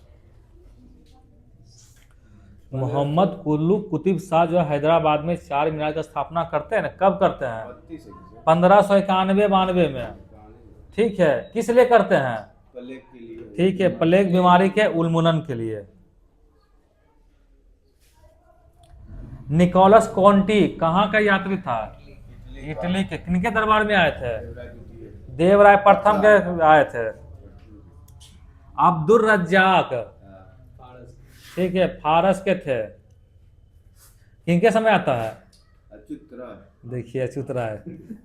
मोहम्मद कुल्लू कुतुब शाह जो हैदराबाद में चार मीनार की स्थापना करते हैं ना, कब करते हैं? 1591-92 में। ठीक है, किस लिए करते हैं? प्लेग के लिए। ठीक है, प्लेग बीमारी के उन्मूलन के लिए। निकोलस कॉन्टी कहाँ का यात्री था? इटली के। किनके दरबार में आए थे? देवराय प्रथम के आए थे। अब्दुल रज्जाक, ठीक है, फारस के थे। किनके समय आता है? अच्युत राय। देखिए, अच्युत राय।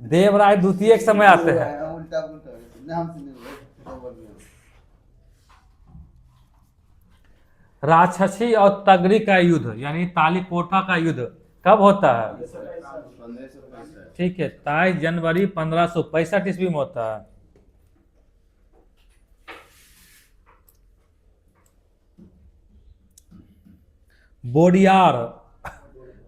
देवराय द्वितीय के समय आते हैं। उल्टा उल्टा नाम से नहीं। राक्षसी और तगरी का युद्ध यानी तालीकोटा का युद्ध कब होता है? 1565। ठीक है, 23 जनवरी 1565 ईस्वी में होता है। बोडियार,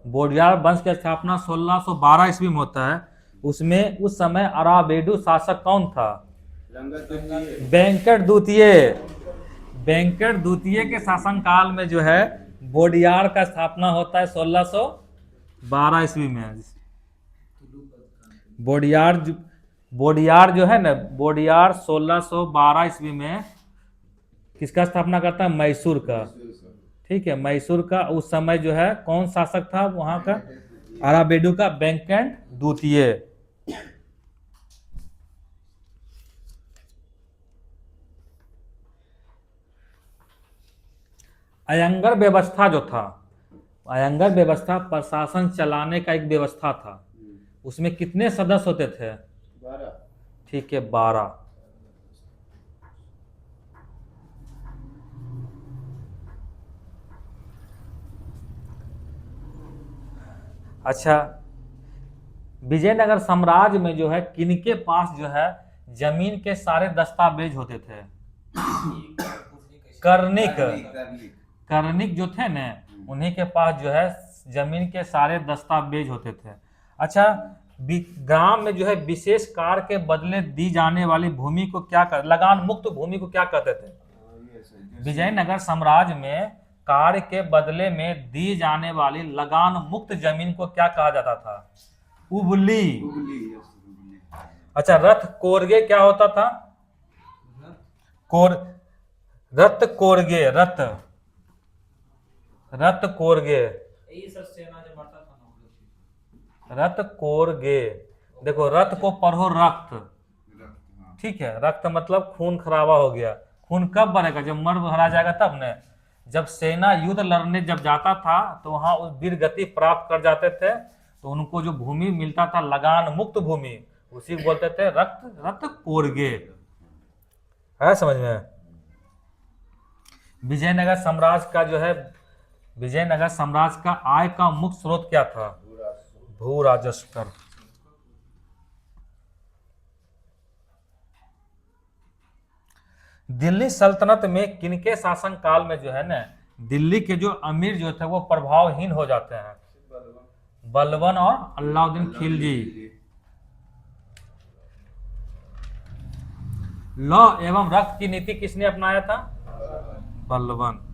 बोडियार वंश की स्थापना 1612 ईस्वी में होता है। उसमें उस समय अराबेडु शासक कौन था? वेंकट द्वितीय। वेंकट द्वितीय के शासनकाल में जो है बोडियार का स्थापना होता है 1612 ईस्वी में। बोडियार जो है ना, बोडियार 1612 ईस्वी में किसका स्थापना करता है? मैसूर का। ठीक है, मैसूर का। उस समय जो है कौन शासक था वहां का? अराबेडु का वेंकट द्वितीय। अयंगर व्यवस्था जो था, अयंगर व्यवस्था प्रशासन चलाने का एक व्यवस्था था। उसमें कितने सदस्य होते थे? 12। ठीक है, 12। अच्छा, विजयनगर साम्राज्य में जो है किनके पास जो है जमीन के सारे दस्तावेज होते थे? कर्णिक। कर्णिक जो थे ना, उन्हीं के पास जो है जमीन के सारे दस्तावेज होते थे। अच्छा, ग्राम में जो है विशेष कार्य के बदले दी जाने वाली भूमि को क्या कर, लगान मुक्त भूमि को क्या कहते थे? विजयनगर साम्राज्य में कार्य के बदले में दी जाने वाली लगान मुक्त जमीन को क्या कहा जाता था? उबली। अच्छा, रथ कोरगे क्या होता था? कोर रथ कोरगे, रथ रथ कोरगे, यही सब सेना जो बढ़ता था ना। रथ कोरगे। देखो, रथ को पढ़ो रक्त, ठीक है, रक्त मतलब खून खराबा हो गया। खून कब बनेगा? जब मर भरा जाएगा तब न। जब सेना युद्ध लड़ने जब जाता था तो वहां उस वीर गति प्राप्त कर जाते थे, तो उनको जो भूमि मिलता था, लगान मुक्त भूमि, उसी को बोलते थे रक्त रथ कोरगे। है समझ में? विजयनगर साम्राज्य का जो है, विजयनगर साम्राज्य का आय का मुख्य स्रोत क्या था? भू राजस्व कर। दिल्ली सल्तनत में किनके शासन काल में जो है ना, दिल्ली के जो अमीर जो थे वो प्रभावहीन हो जाते हैं? बलबन और अलाउद्दीन खिलजी। लौ एवं रक्त की नीति किसने अपनाया था? बलबन।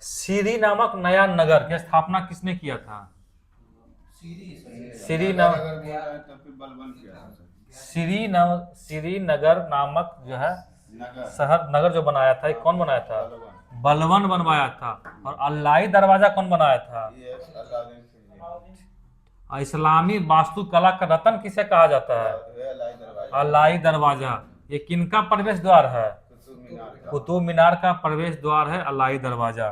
सीरी नामक नया नगर की स्थापना किसने किया था? श्रीनगर नामक जो है शहर, नगर जो बनाया था, ये कौन बनाया था? बलबन बनवाया था। और अल्लाही दरवाजा कौन बनाया था? इस्लामी वास्तुकला का रत्न किसे कहा जाता है? अल्लाही दरवाजा। ये किनका प्रवेश द्वार है? कुतुब मीनार का प्रवेश द्वार है अल्लाही दरवाजा।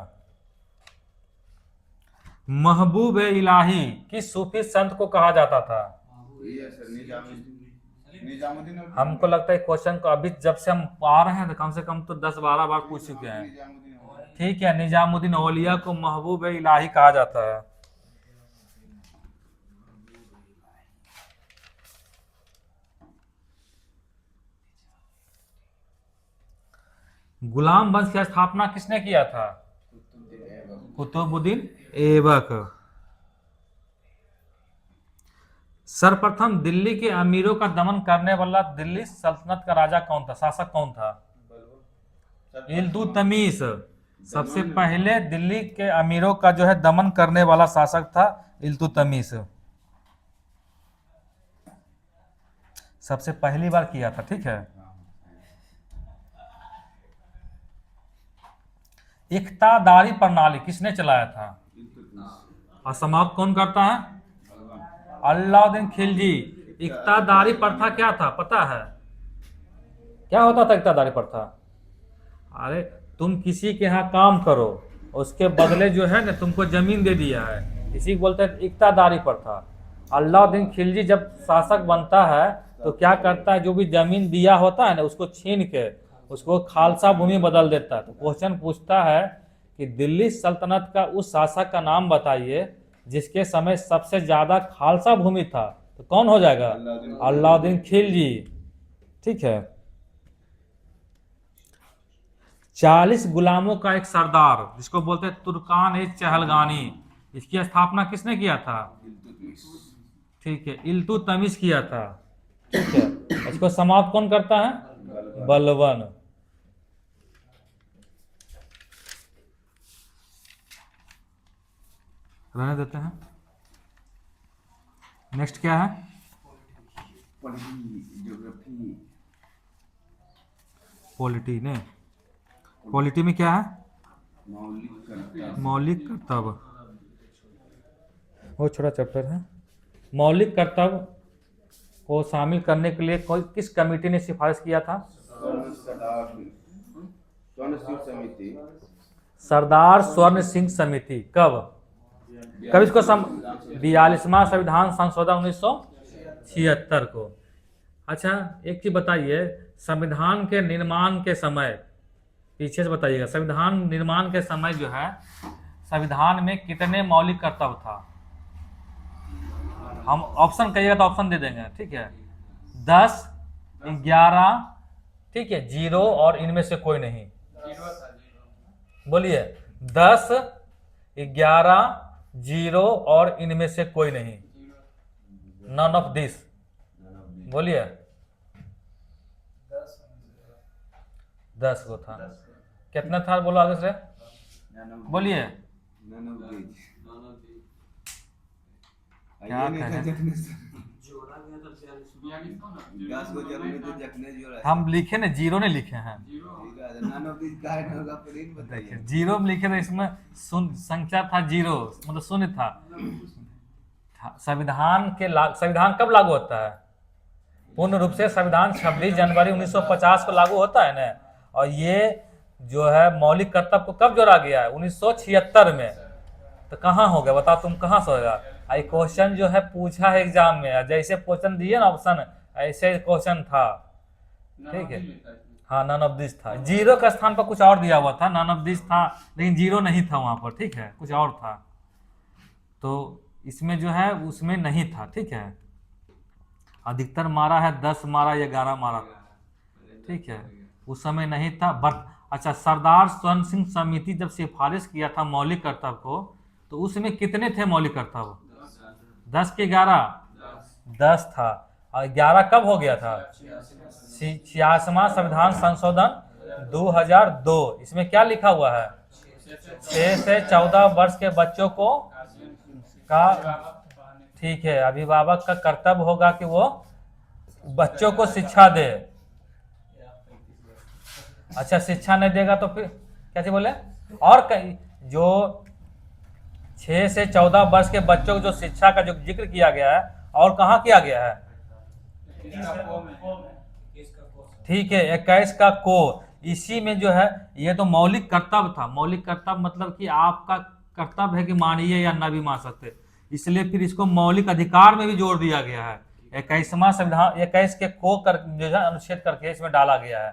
महबूब इलाही किस सूफी संत को कहा जाता था? हमको लगता है क्वेश्चन को अभी जब से हम आ रहे हैं तो कम से कम तो 10-12 बार पूछ चुके हैं। ठीक है, निजामुद्दीन औलिया को महबूब इलाही कहा जाता है। गुलाम वंश की स्थापना किसने किया था? कुतुबुद्दीन ऐबक। सर्वप्रथम दिल्ली के अमीरों का दमन करने वाला दिल्ली सल्तनत का राजा कौन था, शासक कौन था? इल्तुतमिश। सबसे पहले दिल्ली के अमीरों का जो है दमन करने वाला शासक था इल्तुतमिश। सबसे पहली बार किया था, ठीक है। इख्तादारी प्रणाली किसने चलाया था? और समाप्त कौन करता है? अलाउद्दीन खिलजी। इख्तादारी प्रथा क्या था पता है? क्या होता था इख्तादारी प्रथा? अरे, तुम किसी के यहाँ काम करो, उसके बदले जो है ना तुमको जमीन दे दिया है, इसी को बोलते हैं इख्तादारी प्रथा। अलाउद्दीन खिलजी जब शासक बनता है तो क्या करता है, जो भी जमीन दिया होता है ना उसको छीन के उसको खालसा भूमि बदल देता है। तो क्वेश्चन पूछता है कि दिल्ली सल्तनत का उस शासक का नाम बताइए जिसके समय सबसे ज्यादा खालसा भूमि था, तो कौन हो जाएगा? अलाउद्दीन खिलजी, ठीक है। 40 गुलामों का एक सरदार जिसको बोलते हैं तुर्कान ए चहलगानी, इसकी स्थापना किसने किया था? ठीक है, इल्तुतमिश किया था, ठीक है। इसको समाप्त कौन करता है? बलबन। रहने देते हैं। नेक्स्ट क्या है? पॉलिटी ने, पॉलिटी में क्या है? मौलिक कर्तव्य। वो छोटा चैप्टर है। मौलिक कर्तव्य को शामिल करने के लिए कोई किस कमेटी ने सिफारिश किया था? सरदार स्वर्ण सिंह समिति। कब कब इसको 42वां संविधान संशोधन 1976 को। अच्छा, एक चीज बताइए, संविधान के निर्माण के समय, पीछे से बताइएगा, संविधान निर्माण के समय जो है संविधान में कितने मौलिक कर्तव्य था? हम ऑप्शन कहिएगा तो ऑप्शन दे देंगे, ठीक है। 10, 11, ठीक है, 0 और इनमें से कोई नहीं। बोलिए, 10, 11, 0 और इनमें से कोई नहीं। None of this. बोलिए, 10 गो था। कितना था बोलो आगे से, बोलिए। क्या कहें? जोड़ा गया था 42 10 को जब में तो जखने जोड़ा हम लिखे ना, जीरो नहीं लिखे हैं। नन ऑफ दिस का होगा प्लीज देखिए बताइए। जीरो में लिखे थे, इसमें संख्या था जीरो, मतलब शून्य था। संविधान संविधान कब लागू होता है? पूर्ण रूप से संविधान 26 जनवरी 1950 को लागू होता है ना। और ये जो है मौलिक कर्तव्य को कब जोड़ा गया है? 1976 में। तो कहाँ हो गया बताओ, तुम कहाँ से होगा? आई क्वेश्चन जो है पूछा है एग्जाम में, जैसे क्वेश्चन दिए ना ऑप्शन, ऐसे क्वेश्चन था। ठीक है, हाँ नन ऑफ दिस था। जीरो के स्थान पर कुछ और दिया हुआ था, नन ऑफ दिस था लेकिन जीरो नहीं था वहां पर। ठीक है, कुछ और था, तो इसमें जो है उसमें नहीं था। ठीक है, अधिकतर मारा है 10 मारा या 11 मारा। ठीक है, उस समय नहीं था। बट अच्छा, सरदार स्वर्ण सिंह समिति जब सिफारिश किया था मौलिक कर्तव्य को, तो उसमें कितने थे मौलिक कर्तव्य? 10 के 11? 10 था। और 11 कब हो गया था? 86वां संविधान संशोधन 2002। इसमें क्या लिखा हुआ है? 6 से 14 वर्ष के बच्चों को का, ठीक है, अभिभावक का कर्तव्य होगा कि वो बच्चों को शिक्षा दे। अच्छा, शिक्षा नहीं देगा तो फिर कैसे बोले? और जो 6 से 14 वर्ष के बच्चों को जो शिक्षा का जो जिक्र किया गया है, और कहाँ किया गया है? ठीक है, 21 का को। इसी में जो है, ये तो मौलिक कर्तव्य था। मौलिक कर्तव्य मतलब कि आपका कर्तव्य है कि मानिए या न भी मान सकते, इसलिए फिर इसको मौलिक अधिकार में भी जोड़ दिया गया है। 21वां संविधान 21 के को कर जो है अनुच्छेद करके इसमें डाला गया है।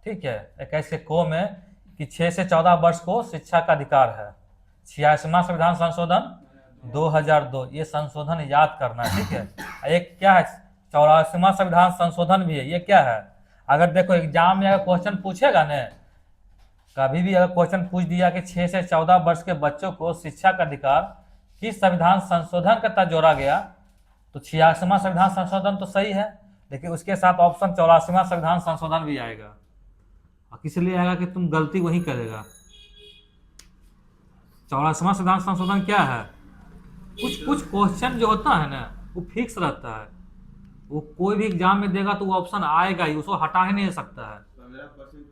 ठीक है, 21 के को में कि 6 से 14 वर्ष को शिक्षा का अधिकार है। 86वां संविधान संशोधन 2002, ये संशोधन याद करना है। ठीक है, एक क्या है? 84वां संविधान संशोधन भी है। ये क्या है? अगर देखो एग्जाम में अगर क्वेश्चन पूछेगा ना, कभी भी अगर क्वेश्चन पूछ दिया कि 6 से 14 वर्ष के बच्चों को शिक्षा का अधिकार किस संविधान संशोधन के तहत जोड़ा गया, तो 86वां संविधान संशोधन तो सही है, लेकिन उसके साथ ऑप्शन 84वां संविधान संशोधन भी आएगा। और किस लिए आएगा कि तुम गलती वही करेगा। 84वां संविधान संशोधन क्या है? कुछ क्वेश्चन जो होता है ना, वो फिक्स रहता है, वो कोई भी एग्जाम में देगा तो वो ऑप्शन आएगा ही, उसको हटा ही नहीं सकता है।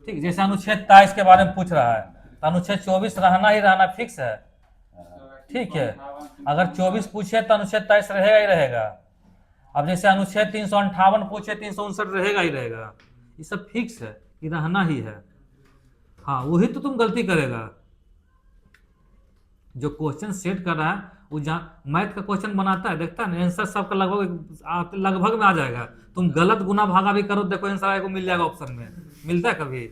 ठीक, जैसे अनुच्छेद 23 के बारे में पूछ रहा है, तो अनुच्छेद 24 रहना ही रहना फिक्स है। ठीक है, अगर 24 पूछे तो अनुच्छेद 23 रहेगा ही रहेगा। अब जैसे अनुच्छेद 358 पूछे, 359 रहेगा ही रहेगा। ये सब फिक्स है कि रहना ही है। हाँ, वही तो तुम गलती करेगा। जो क्वेश्चन सेट कर रहा है वो मैथ का क्वेश्चन बनाता है, देखता है ना, आंसर सबका लगभग में आ जाएगा। तुम गलत गुना भागा भी करो, देखो आंसर आपको मिल जाएगा। ऑप्शन में मिलता है कभी?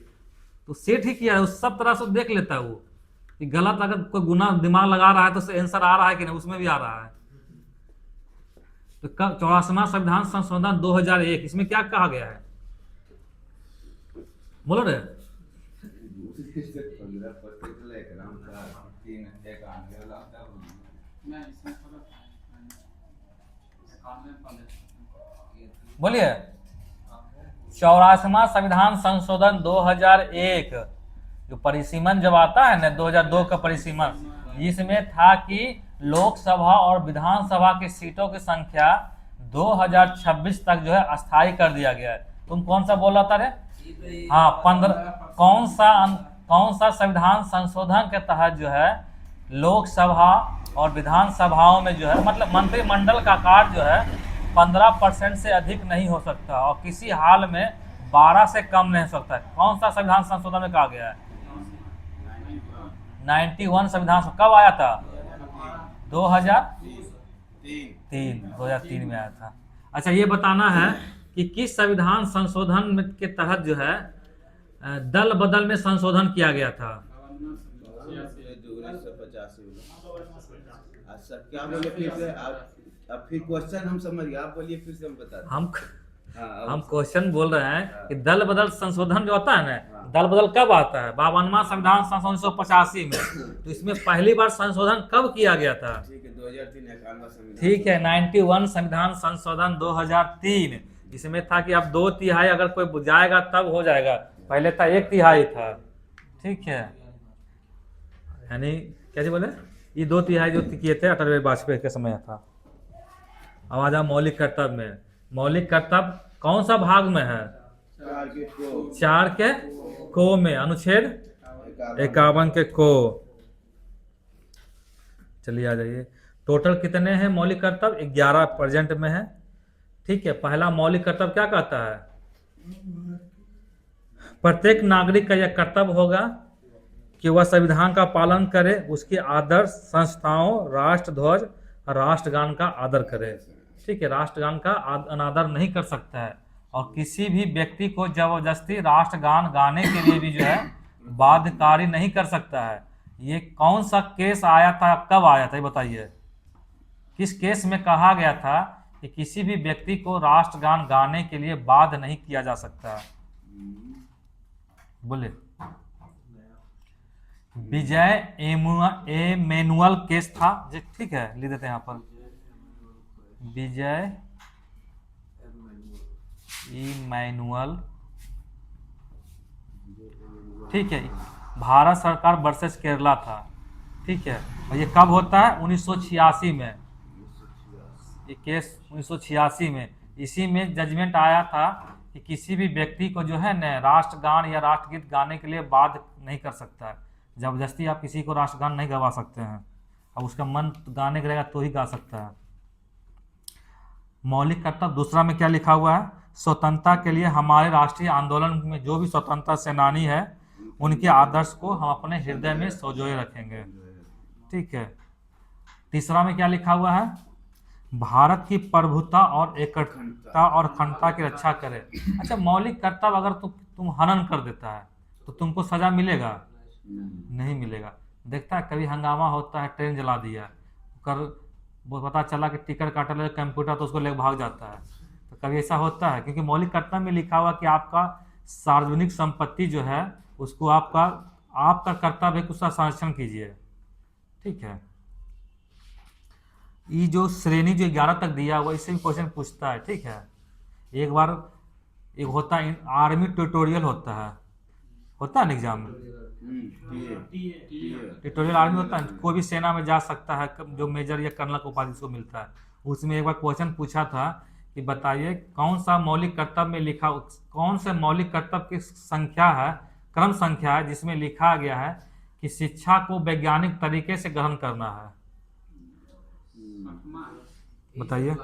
तो सेट ही किया है, उस सब तरह से देख लेता है वो कि गलत अगर कोई गुना दिमाग लगा रहा है तो आंसर आ रहा है कि नहीं, उसमें भी आ रहा है। तो 84वां संविधान संशोधन 2001, इसमें क्या कहा गया है? बोलो रे। बोलिए। 84वां संविधान संशोधन 2001, जो परिसीमन जब आता है ना, 2002 का परिसीमन, जिसमें था कि लोकसभा और विधानसभा की सीटों की संख्या 2026 तक जो है अस्थायी कर दिया गया है। तुम कौन सा बोल रहा था रे? हाँ, 15। कौन सा संविधान संशोधन के तहत जो है लोकसभा और विधानसभाओं में जो है, मतलब मंत्रिमंडल का आकार जो है 15% से अधिक नहीं हो सकता, और किसी हाल में 12 से कम नहीं हो सकता। कौन सा संविधान संशोधन में कहा गया है? 91 संविधान कब आया था? 2003 में आया था। अच्छा, ये बताना है कि किस संविधान संशोधन के तहत जो है दल बदल में संशोधन किया गया था? 1985। अच्छा, क्या बोले फिर से? अब फिर क्वेश्चन हम समझ गए, आप बोलिए फिर से, हम बता दें। हम क्वेश्चन बोल रहे हैं कि दल बदल संशोधन जो होता है ना, दल बदल कब आता है? 52वां संविधान संशोधन 1985 में। तो इसमें पहली बार संशोधन कब किया गया था? ठीक है, 2003 91वां संविधान। ठीक है, 91 संविधान संशोधन 2003। इसमें था कि अब 2/3 अगर कोई जाएगा तब हो जाएगा, पहले था 1/3 था, ठीक है, यानी कैसे बोले, ये 2/3 जो किए थे अटल बिहारी वाजपेयी के समय था। अब आ जाओ मौलिक कर्तव्य में। मौलिक कर्तव्य कौन सा भाग में है? 4 के को में, अनुच्छेद 51 के को। चलिए आ जाइए, टोटल कितने हैं मौलिक कर्तव्य? 11 प्रेजेंट में है, ठीक है। पहला मौलिक कर्तव्य क्या कहता है? प्रत्येक नागरिक का यह कर्तव्य होगा कि वह संविधान का पालन करे, उसके आदर्श संस्थाओं, राष्ट्रध्वज, राष्ट्रगान का आदर करे, ठीक है। राष्ट्रगान का अनादर नहीं कर सकता है, और किसी भी व्यक्ति को जबरदस्ती राष्ट्रगान गाने के लिए भी जो है बाध्यकारी नहीं कर सकता है। ये कौन सा केस आया था, कब आया था, ये बताइए। किस केस में कहा गया था कि किसी भी व्यक्ति को राष्ट्रगान गाने के लिए बाध्य नहीं किया जा सकता? बोले। विजय एमेनुअल केस था, ठीक है, लिख देते हैं यहाँ पर, विजय इमैनुअल, ठीक है, भारत सरकार वर्सेस केरला था, ठीक है। और ये कब होता है? 1986 में, ये केस 1986 में। इसी में जजमेंट आया था कि किसी भी व्यक्ति को जो है न राष्ट्रगान या राष्ट्रगीत गाने के लिए बाध्य नहीं कर सकता है। जबरदस्ती आप किसी को राष्ट्रगान नहीं गवा सकते हैं, अब उसका मन गाने का रहेगा तो ही गा सकता है। मौलिक कर्तव्य दूसरा में क्या लिखा हुआ है? स्वतंत्रता के लिए हमारे राष्ट्रीय आंदोलन में जो भी स्वतंत्रता सेनानी है उनके आदर्श को हम अपने हृदय में संजोए रखेंगे, ठीक है। तीसरा में क्या लिखा हुआ है? भारत की प्रभुता और एकता और अखंडता की रक्षा करे। अच्छा, मौलिक कर्तव्य अगर तुम हनन कर देता है तो तुमको सजा मिलेगा? नहीं मिलेगा। देखता है कभी हंगामा होता है, ट्रेन जला दिया, वो पता चला कि टिकट काटा ले कंप्यूटर, तो उसको लेकर भाग जाता है। तो कभी ऐसा होता है? क्योंकि मौलिक कर्तव्य में लिखा हुआ कि आपका सार्वजनिक संपत्ति जो है उसको आपका कर्तव्य है कि उसका संरक्षण कीजिए, ठीक है। ये जो श्रेणी जो 11 तक दिया हुआ, इससे भी क्वेश्चन पूछता है, ठीक है। एक बार एक होता है आर्मी ट्यूटोरियल होता है ना एग्जाम में, ट्यूटोरियल आर्मी होता है, कोई भी सेना में जा सकता है, जो मेजर या कर्नल को उपाधि को मिलता है। उसमें एक बार क्वेश्चन पूछा था कि बताइए कौन सा मौलिक कर्तव्य में लिखा, कौन से मौलिक कर्तव्य की संख्या है, क्रम संख्या है जिसमें लिखा गया है कि शिक्षा को वैज्ञानिक तरीके से ग्रहण करना है? बताइए।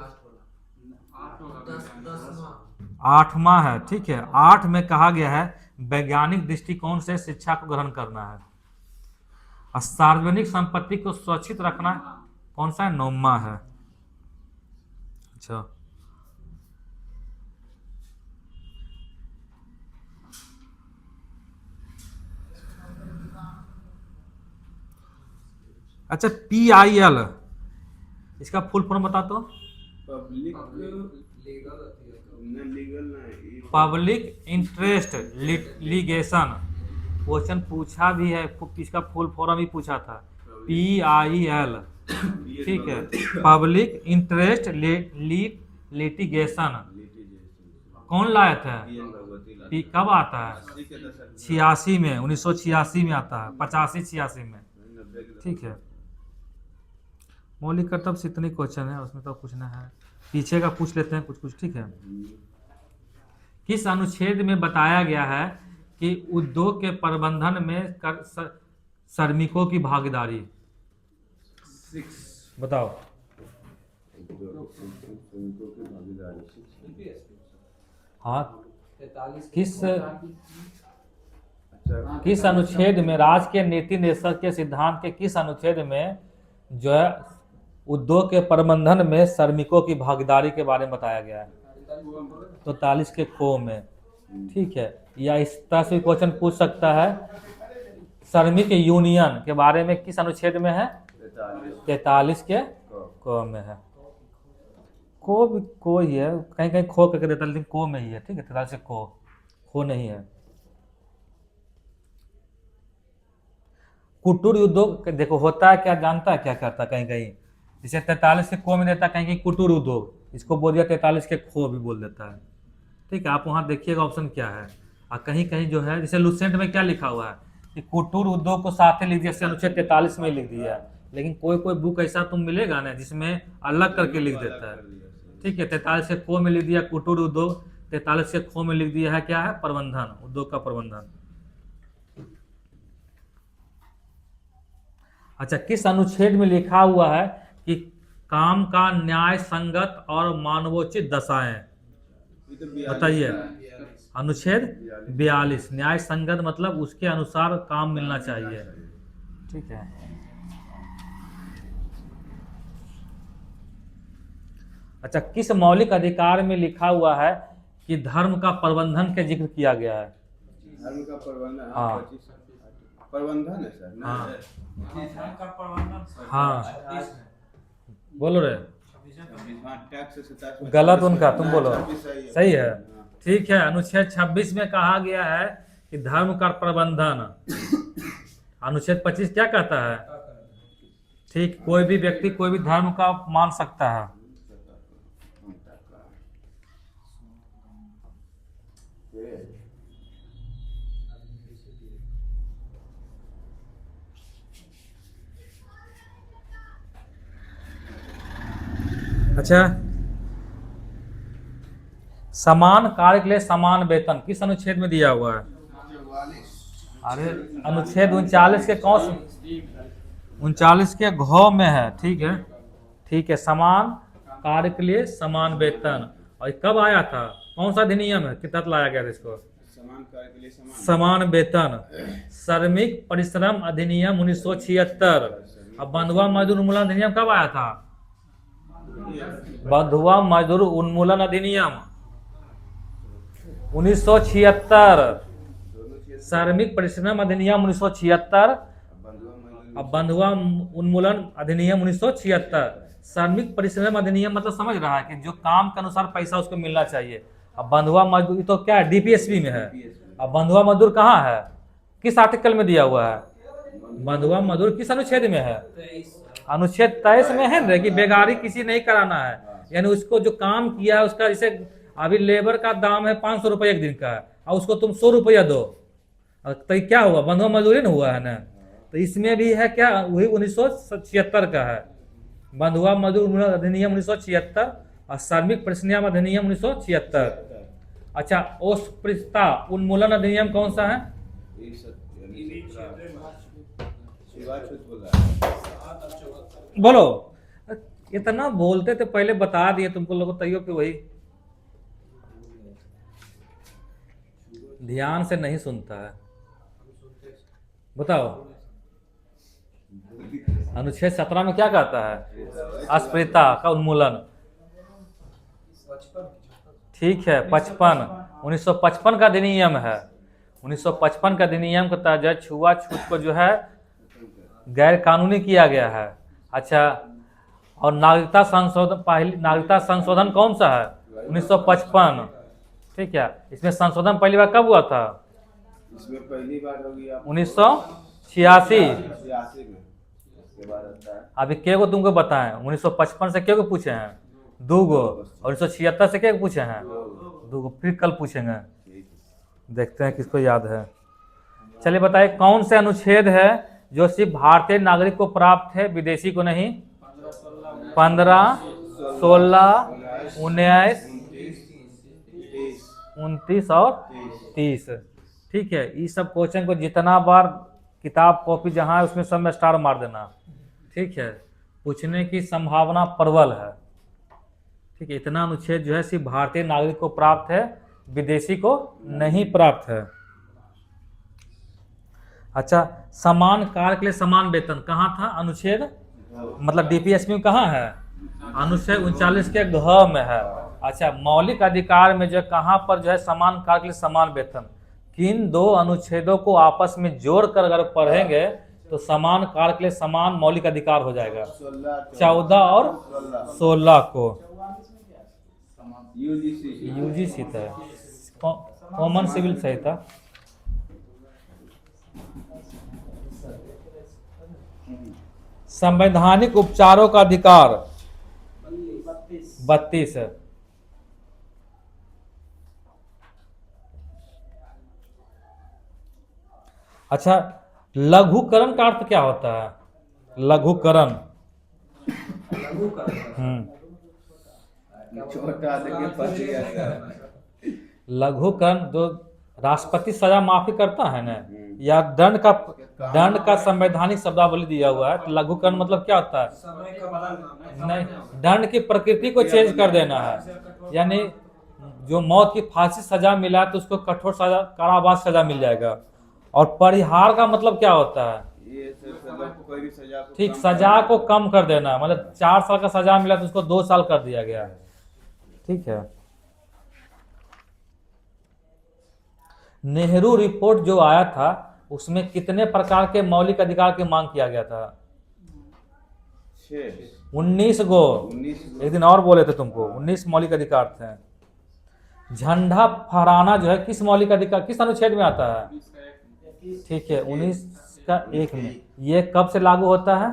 8वां है, ठीक है। 8 में कहा गया है वैज्ञानिक दृष्टिकोण से शिक्षा को ग्रहण करना है। और सार्वजनिक संपत्ति को सुरक्षित रखना कौन सा है? 9वां है। अच्छा, अच्छा, PIL इसका फुल फॉर्म बता दो। Public interest litigation. क्वेश्चन पूछा भी है, इसका फुल फॉर्म भी पूछा था, PIL, ठीक है, पब्लिक इंटरेस्ट लिटिगेशन। कौन लाया था? कब आता है? 86 में, 1986 में आता है, 85-86 में, ठीक है। मौलिक कर्तव्य से इतने क्वेश्चन है, उसमें तो पूछना है, पीछे का पूछ लेते हैं कुछ, ठीक है। किस अनुच्छेद में बताया गया है कि उद्योग के प्रबंधन में श्रमिकों की भागीदारी? बताओ। हाँ, किस अनुच्छेद में, राज्य के नीति निर्देशक के सिद्धांत के किस अनुच्छेद में जो है उद्योग के प्रबंधन में श्रमिकों की भागीदारी के बारे में बताया गया है? तो 43 के को में, ठीक है। या इस तरह से क्वेश्चन पूछ सकता है, श्रमिक यूनियन के बारे में किस अनुच्छेद में है? 43 के को में है। को ही है, कहीं कहीं खो करके देता है, लेकिन को में ही है, ठीक है। 43 से खो नहीं है। कुटीर उद्योग देखो होता है क्या, जानता है क्या करता है? कहीं कहीं जैसे 43 के को में देता है, कहीं कहीं कुटीर उद्योग, इसको बोल दिया 43 के खो भी बोल देता है, ठीक है। आप वहां देखिएगा ऑप्शन क्या है। और कहीं कहीं जो है जैसे लुसेंट में क्या लिखा हुआ है कि कुटीर उद्योग को साथ ही लिख दिया, जैसे अनुच्छेद 43 में लिख दिया है। लेकिन कोई कोई बुक ऐसा तुम मिलेगा ना जिसमें अलग करके लिख देता है। ठीक है, 43 के को में लिख दिया कुटीर उद्योग, 43 के खो में लिख दिया है क्या है, प्रबंधन, उद्योग का प्रबंधन। अच्छा, किस अनुच्छेद में लिखा हुआ है कि काम का न्याय संगत और मानवोचित दशाएं? बताइए। अनुच्छेद 42, न्याय संगत मतलब उसके अनुसार काम मिलना चाहिए। ठीक है। अच्छा, किस मौलिक अधिकार में लिखा हुआ है कि धर्म का प्रबंधन के जिक्र किया गया है? धर्म का प्रबंधन, हाँ। प्रबंधन है सर ना? हाँ, बोलो रे। टैक्स गलत उनका, तुम बोलो। 26 सही है। ठीक है, अनुच्छेद 26 में कहा गया है कि धर्म का प्रबंधन। अनुच्छेद 25 क्या कहता है? ठीक, कोई भी व्यक्ति कोई भी धर्म का मान सकता है। अच्छा, समान कार्य के लिए समान वेतन किस अनुच्छेद में दिया हुआ है? अरे, अनुच्छेद 39 के कौन से? 39 के घ में है। ठीक है, ठीक है, समान कार्य के लिए समान वेतन। और ये कब आया था? कौन सा अधिनियम है, कितना लाया गया था इसको? समान कार्य के लिए समान वेतन, श्रमिक परिश्रम अधिनियम 1976। अब बंधुआ मजदूर उन्मूलन अधिनियम कब आया था? बंधुआ मजदूर उन्मूलन अधिनियम 1976, श्रमिक परिश्रम अधिनियम 1976, अब बंधुआ उन्मूलन अधिनियम 1976। श्रमिक परिश्रम अधिनियम मतलब समझ रहा है कि जो काम के अनुसार पैसा उसको मिलना चाहिए। अब बंधुआ मजदूर तो क्या है, डीपीएसपी में है। अब बंधुआ मजदूर कहाँ है, किस आर्टिकल में दिया हुआ है? बंधुआ मजदूर किस अनुच्छेद में है? अनुच्छेद 23 में है ना, कि बेगारी किसी नहीं कराना है। यानी उसको जो काम किया है उसका, जैसे अभी लेबर का दाम है 500 रुपये एक दिन का, और उसको तुम 100 रुपया दो, तो ये क्या हुआ? बंधुआ मजदूरी ना हुआ है ना। तो इसमें भी है क्या, वही 1976 का है, बंधुआ मजदूर अधिनियम 1976 और श्रमिक परिश्रम अधिनियम 1976। अच्छा, अस्पृश्यता उन्मूलन अधिनियम कौन सा है? बोलो, इतना बोलते थे पहले, बता दिए तुमको लोगों तैयो कि वही ध्यान से नहीं सुनता है। बताओ, अनुच्छेद 17 में क्या कहता है? अस्पृश्यता का उन्मूलन। ठीक है, 55 1955 का अधिनियम है। 1955 का अधिनियम के तहत छुआछूत को जो है गैर कानूनी किया गया है। अच्छा, और नागरिकता संशोधन, पहली नागरिकता संशोधन कौन सा है? 1955। ठीक है, इसमें संशोधन पहली बार कब हुआ था? इसमें पहली बार होगी 1986। में। अभी के को तुमको बताएं, 1955 से के को पूछे हैं? 2 गो। और 1976 से के को पूछे हैं? 2 गो। फिर कल पूछेंगे, देखते हैं किसको याद है। चलिए बताइए, कौन से अनुच्छेद है जो सिर्फ भारतीय नागरिक को प्राप्त है, विदेशी को नहीं? 15, 16, 19, 29 और 30। ठीक है, ये सब क्वेश्चन को जितना बार किताब कॉपी जहाँ है उसमें सब में स्टार मार देना। ठीक है, पूछने की संभावना प्रबल है। ठीक है, इतना अनुच्छेद जो है सिर्फ भारतीय नागरिक को प्राप्त है, विदेशी को नहीं प्राप्त है। अच्छा, समान कार्य के लिए समान वेतन कहाँ था? अनुच्छेद मतलब डीपीएसपी में कहाँ है? अनुच्छेद 39 के घ में है। अच्छा, मौलिक अधिकार में जो कहाँ पर जो है समान कार्य के लिए समान वेतन, किन 2 अनुच्छेदों को आपस में जोड़कर अगर पढ़ेंगे तो समान कार्य के लिए समान मौलिक अधिकार हो जाएगा। 14 और 16 को यूजीसी था, कॉमन सिविल सही था। संवैधानिक उपचारों का अधिकार 32 है। अच्छा, लघुकरण का अर्थ क्या होता है? लघुकरण। छोटा आदमी फंस गया। लघुकरण जो राष्ट्रपति सजा माफी करता है ना, या दंड का संवैधानिक शब्दावली दिया हुआ है, तो लघुकरण मतलब क्या होता है? समय का बदलना नहीं, दंड की प्रकृति को चेंज कर देना है। यानी जो मौत की फांसी सजा मिला तो उसको कठोर सजा, कारावास सजा मिल जाएगा। और परिहार का मतलब क्या होता है? ये कोई भी सजा को ठीक, कम सजा को कम कर देना, मतलब 4 साल का सजा मिला तो उसको 2 साल कर दिया गया। ठीक है। नेहरू रिपोर्ट जो आया था उसमें कितने प्रकार के मौलिक अधिकार की मांग किया गया था? 19 गो। 19 एक दिन और बोले थे तुमको, 19 मौलिक अधिकार थे। झंडा फहराना जो है किस मौलिक अधिकार, किस अनुच्छेद में आता है? ठीक है, 19 का 1 में। ये कब से लागू होता है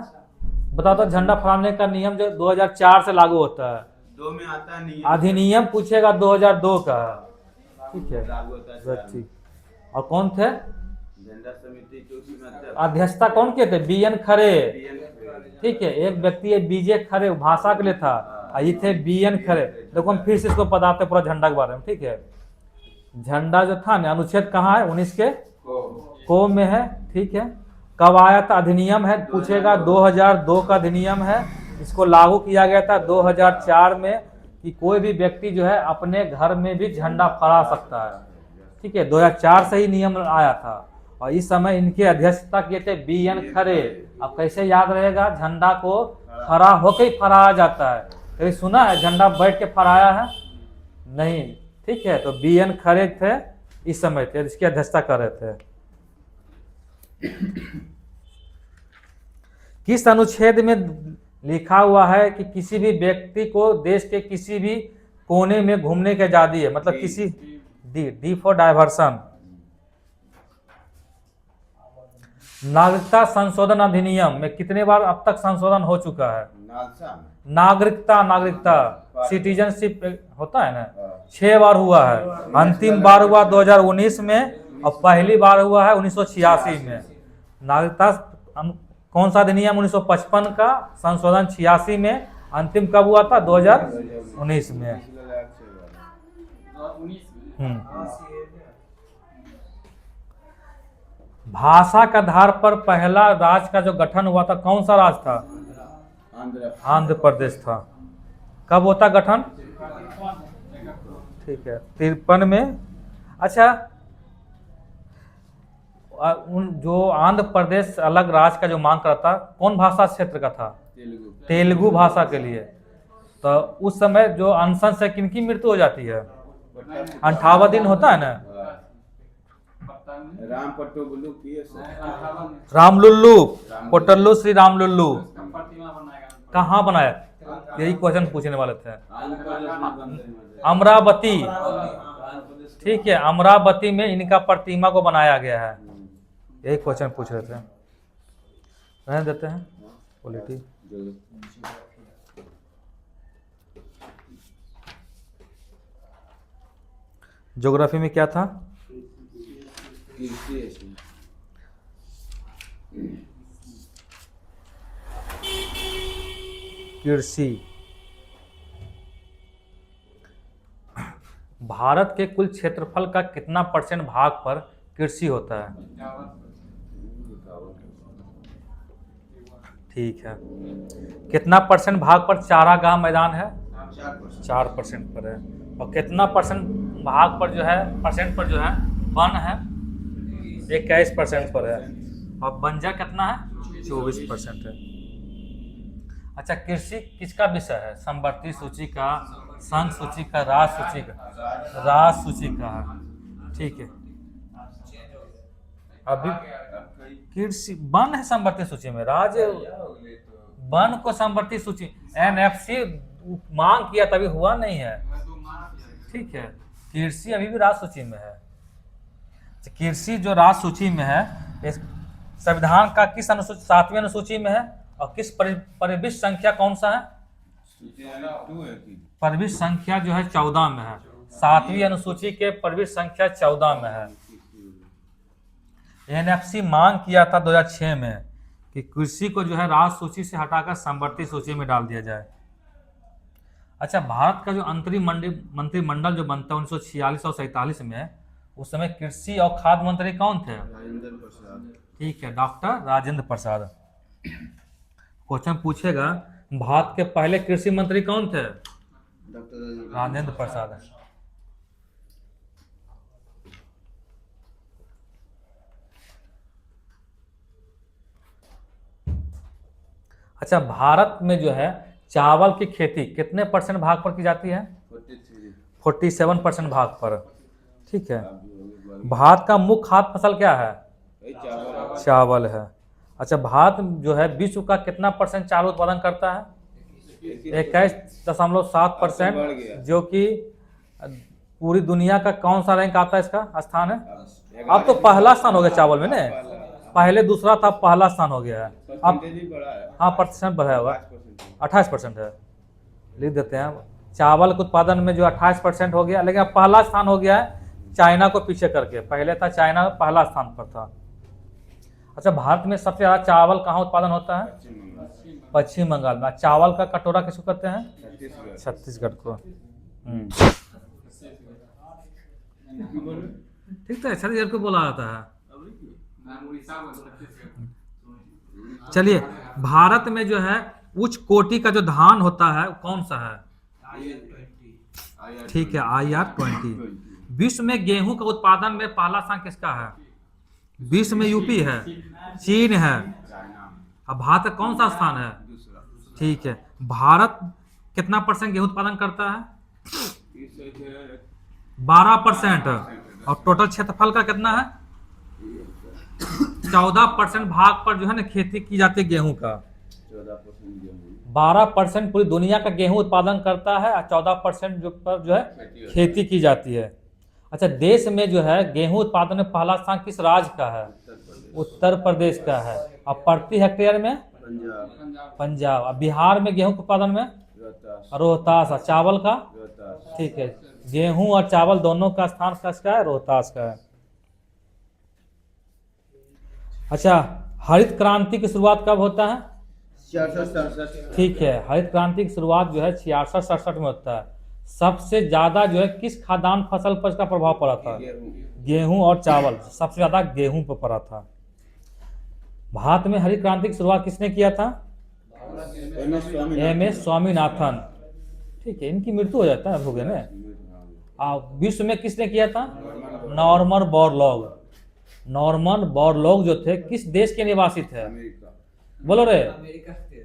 बताओ तो? झंडा फहराने का नियम जो 2004 से लागू होता है। 2 में आता नहीं, अधिनियम पूछेगा 2002 का। ठीक है, लागू होता है। बस ठीक। और कौन थे झंडा समिति के उसमें अध्यक्षता? कौन के थे? बी एन खरे। ठीक है, एक व्यक्ति है बीजे खरे, भाषा के लिए था, और ये थे बी एन खरे। देखो हम फिर से इसको बताते पूरा झंडा के बारे में। ठीक है, झंडा जो था ना, अनुच्छेद कहाँ है? 19 के को में है। ठीक है, कब आया था? अधिनियम है, पूछेगा 2002 का अधिनियम है। इसको लागू किया गया था 2004 में, कि कोई भी व्यक्ति जो है अपने घर में भी झंडा फहरा सकता है। ठीक है, 2004 से ही नियम आया था, और इस समय इनके अध्यक्षता किए थे बी एन खरे। अब कैसे याद रहेगा? झंडा को खड़ा होके ही फहराया जाता है। कभी सुना है झंडा बैठ के फहराया है? नहीं। ठीक है, तो बी एन खरे थे इस समय थे, इसकी अध्यक्षता कर रहे थे। किस अनुच्छेद में लिखा हुआ है कि किसी भी व्यक्ति को देश के किसी भी कोने में घूमने की आजादी है? मतलब किसी डी फॉर डाइवर्सन। नागरिकता संशोधन अधिनियम में कितने बार अब तक संशोधन हो चुका है? नागरिकता सिटीजनशिप होता है ना, 6 बार हुआ है। अंतिम बार हुआ 2019 में, और पहली बार हुआ है 1986 में। नागरिकता कौन सा अधिनियम? 1955 का, संशोधन 86 में। अंतिम कब हुआ था? 2019 में। भाषा के आधार पर पहला राज्य का जो गठन हुआ था, कौन सा राज्य था? आंध्र प्रदेश था। कब होता गठन? ठीक है, 53 में। अच्छा, जो आंध्र प्रदेश अलग राज्य का जो मांग करता, कौन भाषा क्षेत्र का था? तेलुगु भाषा के लिए। तो उस समय जो अनशन से किनकी मृत्यु हो जाती है? 58 दिन होता है ना। रामलुल्लू, पोटल्लू श्री रामलुल्लू कहाँ बनाया? यही क्वेश्चन पूछने वाले थे। अमरावती। ठीक है, अमरावती में इनका प्रतिमा को बनाया गया है। यही क्वेश्चन पूछ रहे थे। रहने देते हैं पॉलिटी। ज्योग्राफी में क्या था? कृषि। भारत के कुल क्षेत्रफल का कितना % भाग पर कृषि होता है? ठीक है। कितना % भाग पर चारागाह मैदान है? 4% पर है। और कितना % भाग पर जो है, % पर जो है वन है? 21% पर है। और बंजर कितना है? 24% है। अच्छा, कृषि किसका विषय है? समवर्ती सूची का, संघ सूची का, राज्य सूची का? राज्य सूची का है। ठीक है, अभी कृषि वन है समवर्ती सूची में, राज्य वन को समवर्ती सूची, NFC मांग किया तभी हुआ नहीं है। ठीक है, कृषि अभी भी राज्य सूची में है। कृषि जो राज्य सूची में है, संविधान का किस अनुसूची? 7वीं अनुसूची में है। और किस परिविष्ट संख्या कौन सा है? परिविष्ट संख्या जो है 14 में है। 7वीं अनुसूची के परिविष्ट संख्या 14 में है। एनएफसी मांग किया था 2006 में कि कृषि को जो है राज्य सूची से हटाकर समवर्ती सूची में डाल दिया जाए। अच्छा, भारत का जो अंतरिम मंत्रिमंडल जो बनता है 1946 और 47 में, उस समय कृषि और खाद्य मंत्री कौन थे? राजेंद्र प्रसाद। ठीक है, डॉक्टर राजेंद्र प्रसाद। क्वेश्चन पूछेगा भारत के पहले कृषि मंत्री कौन थे? डॉक्टर राजेंद्र प्रसाद। अच्छा, भारत में जो है चावल की खेती कितने % भाग पर की जाती है? 47% भाग पर। ठीक है। भारत का मुख्य खाद्य फसल क्या है? चावल है। अच्छा, भारत जो है विश्व का कितना % चावल उत्पादन करता है? 21.7%, जो कि पूरी दुनिया का कौन सा रैंक आता है, इसका स्थान है? अब तो पहला स्थान हो गया चावल में, ने पहले दूसरा था, पहला स्थान हो गया है अब। हाँ, प्रतिशत बढ़ा होगा, 28% है, लिख देते हैं। चावल के उत्पादन में जो 28% हो गया, लेकिन अब पहला स्थान हो गया है चाइना को पीछे करके। पहले था चाइना पहला स्थान पर था। अच्छा, भारत में सबसे ज्यादा चावल कहाँ उत्पादन होता है? पश्चिम बंगाल में। चावल का कटोरा किसको कहते हैं? छत्तीसगढ़ को। ठीक है, छत्तीसगढ़ को बोला जाता है। चलिए, भारत में जो है उच्च कोटि का जो धान होता है कौन सा है? ठीक है, IR-20। विश्व में गेहूं का उत्पादन में पहला स्थान किसका है? विश्व में यूपी है, चीन है। अब भारत का कौन सा स्थान है? ठीक है, भारत कितना % गेहूं उत्पादन करता है? 12%। और टोटल क्षेत्रफल का कितना है? 14% भाग पर जो है ना खेती की जाती है गेहूं का। 12% पूरी दुनिया का गेहूं उत्पादन करता है और 14% पर जो है खेती की जाती है। अच्छा, देश में जो है गेहूं उत्पादन में पहला स्थान किस राज्य का है? उत्तर प्रदेश का है। और प्रति हेक्टेयर में? पंजाब। और बिहार में गेहूं के उत्पादन में? रोहतास। और चावल का? ठीक है, गेहूं और चावल दोनों का स्थान किसका है? रोहतास का है। अच्छा, हरित क्रांति की शुरुआत कब होता है? 66-67। ठीक है, हरित क्रांति की शुरुआत जो है 66-67 में होता है। सबसे ज्यादा जो है किस खाद्यान्न फसल पर इसका प्रभाव पड़ा था? गेहूं और चावल। सबसे ज्यादा गेहूं पर पड़ा था। भारत में हरित क्रांति की शुरुआत किसने किया था? MS स्वामीनाथन। ठीक है, इनकी मृत्यु हो जाता है, हो गया ना। विश्व में किसने किया था? Norman Borlaug. नॉर्मन बोरलॉग जो थे किस देश के निवासी थे? बोलो रे।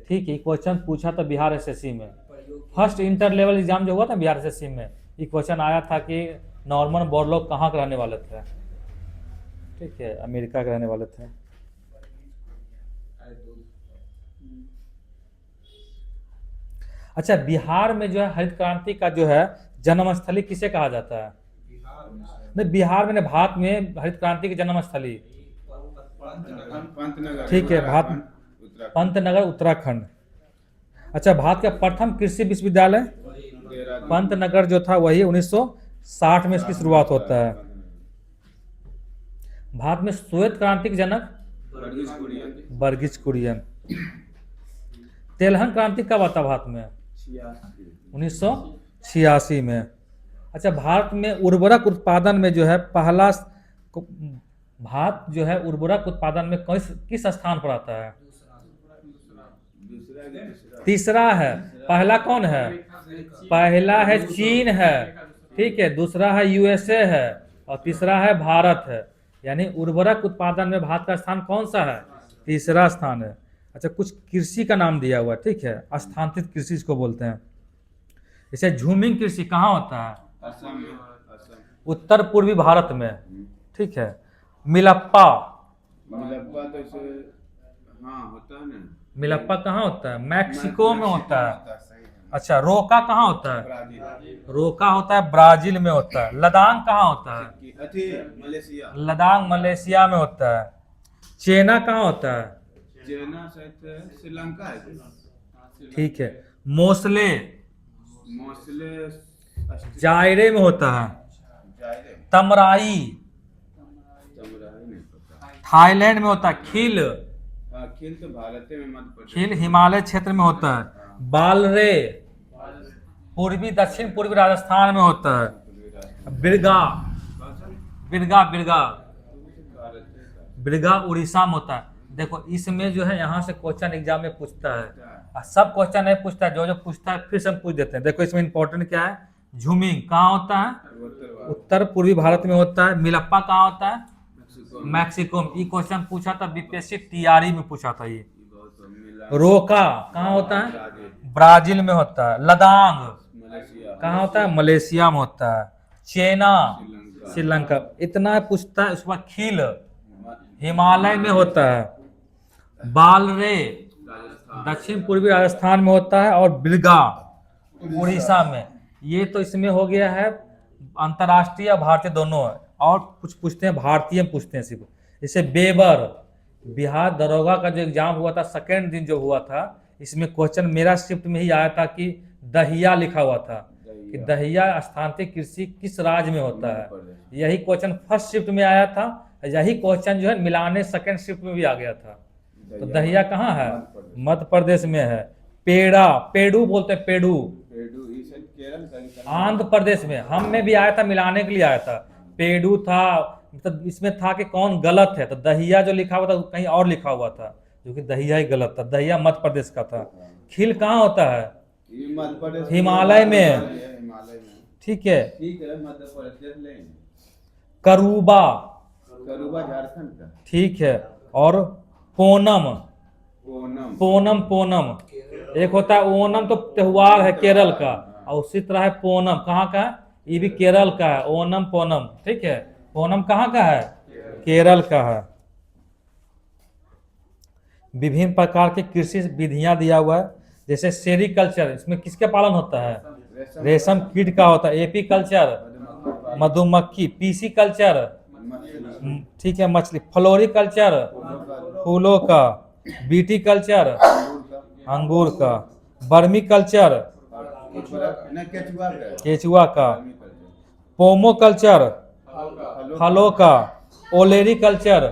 ठीक है, क्वेश्चन पूछा था बिहार SSC में। फर्स्ट इंटर लेवल एग्जाम जो हुआ था बिहार SSC में, ये क्वेश्चन आया था कि नॉर्मन बोरलॉग कहाँ के रहने वाले थे? ठीक है, अमेरिका के रहने वाले थे। अच्छा, बिहार में जो है हरित क्रांति का जो है जन्मस्थली किसे कहा जाता है? नहीं, बिहार में, भारत में हरित क्रांति की जन्मस्थली? ठीक है, भारत पंतनगर, उत्तराखंड। अच्छा, भारत का प्रथम कृषि विश्वविद्यालय? पंतनगर जो था वही 1960 में इसकी शुरुआत होता है। भारत में श्वेत क्रांति के जनक? वर्गीज कुरियन। तेलहन क्रांति कब आता भारत में? 1986 में। अच्छा, भारत में उर्वरक उत्पादन में जो है पहला, भारत जो है उर्वरक उत्पादन में किस स्थान पर आता है? तीसरा है। पहला कौन है? पहला है चीन है। ठीक है, दूसरा है USA है और तीसरा है भारत है। यानी उर्वरक उत्पादन में भारत का स्थान कौन सा है? तीसरा स्थान है। अच्छा, कुछ कृषि का नाम दिया हुआ है। ठीक है, स्थानांतरित कृषि इसको बोलते हैं। जैसे झूमिंग कृषि कहाँ होता है? असम में। उत्तर पूर्वी भारत में। ठीक है, मिलप्पा। मिलप्पा तो इसे हाँ होता है ना। मिलप्पा कहाँ होता है? मैक्सिको में होता है। अच्छा, रोका कहाँ होता है? रोका होता है ब्राजील में होता है। लद्दाख कहाँ होता है? मलेशिया। लद्दाख मलेशिया में होता है। चेना कहाँ होता है? चेना शायद श्रीलंका है। ठीक है, मोसले? मोसले जायरे में होता है। जायरे। तमराई? नहीं पता। थाईलैंड में होता है। खील, हाँ, खील तो भारत में, मध्य प्रदेश। खील हिमालय क्षेत्र में होता है। बालरे पूर्वी दक्षिण पूर्वी राजस्थान में होता है। बिरगा, बिरगा बिरगा बिरगा उड़ीसा में होता है। देखो इसमें जो है यहाँ से क्वेश्चन एग्जाम में पूछता है, और सब क्वेश्चन नहीं पूछता है, जो जो पूछता है फिर से हम पूछ देते हैं। देखो इसमें इंपॉर्टेंट क्या है, झूमिंग कहाँ होता है, उत्तर पूर्वी भारत में होता है। मिलप्पा कहाँ होता है, मैक्सिको में। ये क्वेश्चन पूछा था बीपीएससी टीआरई में पूछा था ये। रोका कहाँ होता है, ब्राजील में होता है। लदांग कहाँ होता है, मलेशिया में होता है। चेना, श्रीलंका। इतना पूछता है। उसके बाद खील हिमालय में होता है। बालरे दक्षिण पूर्वी राजस्थान में होता है। और बिरगा उड़ीसा में। ये तो इसमें हो गया है अंतर्राष्ट्रीय और भारतीय दोनों है। और कुछ पूछते हैं भारतीय में पूछते हैं सिर्फ। जैसे बेबर, बिहार दरोगा का जो एग्जाम हुआ था सेकेंड दिन जो हुआ था, इसमें क्वेश्चन मेरा शिफ्ट में ही आया था कि दहिया लिखा हुआ था कि दहिया स्थानांतरित कृषि किस राज्य में होता है। यही क्वेश्चन फर्स्ट शिफ्ट में आया था। यही क्वेश्चन जो है मिलाने सेकेंड शिफ्ट में भी आ गया था। तो दहिया कहाँ है, मध्य प्रदेश में है। पेड़ा, पेड़ू बोलते हैं, पेड़ू आंध्र प्रदेश में। हम में भी आया था, मिलाने के लिए आया था। पेड़ू था, मतलब इसमें था कि कौन गलत है, तो दहिया जो लिखा हुआ था कहीं और लिखा हुआ था, जो कि दहिया ही गलत था। दहिया मध्य प्रदेश का था। खील कहाँ होता है, हिमालय में। ठीक है। मध्य प्रदेश ले। करूबा, करूबा झारखंड का। ठीक है। और पोनम, पोनम पोनम एक होता है। ओनम तो त्योहार है केरल का, और उसी तरह है पोनम कहाँ का है, ये भी केरल का है। ओनम पोनम, ठीक है। पोनम कहाँ का है, केरल का है। विभिन्न प्रकार के कृषि विधियां दिया हुआ है। जैसे सेरीकल्चर, इसमें किसके पालन होता है, रेशम कीट का होता है। एपी कल्चर मधुमक्खी। पीसी कल्चर, ठीक है, मछली। फ्लोरिकल्चर फूलों का। बीटी कल्चर अंगूर का। बर्मी कल्चर केचुआ का। पोमो कल्चर फलों का। ओलेरी कल्चर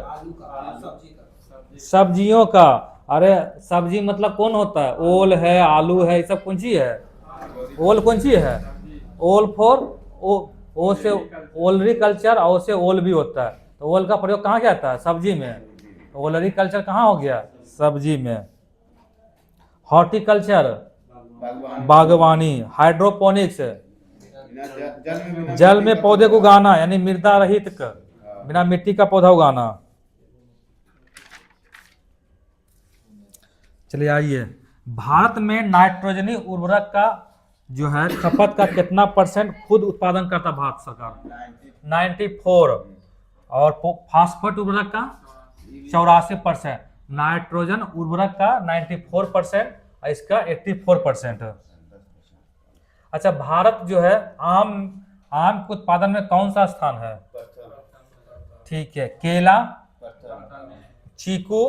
सब्जियों का। अरे सब्जी मतलब कौन होता है, ओल है, आलू है, ये सब कौन सी है, ओल कौन सी है, ओल फॉर ओ से ओलरी कल्चर, और से ओल भी होता है। तो ओल का प्रयोग कहाँ क्या आता है, सब्जी में। ओलरी कल्चर कहाँ हो गया, सब्जी में। हॉर्टिकल्चर बागवानी। हाइड्रोपोनिक्स जल में पौधे को उगाना, यानी मृदा रहित बिना मिट्टी का पौधा उगाना। चलिए आइए, भारत में नाइट्रोजनी उर्वरक का जो है खपत का कितना परसेंट खुद उत्पादन करता भारत सरकार, 94। और फास्फेट उर्वरक का 84%। नाइट्रोजन उर्वरक का 94%, इसका 84%। अच्छा, भारत जो है आम के उत्पादन में कौन सा स्थान है, ठीक है। केला, चीकू,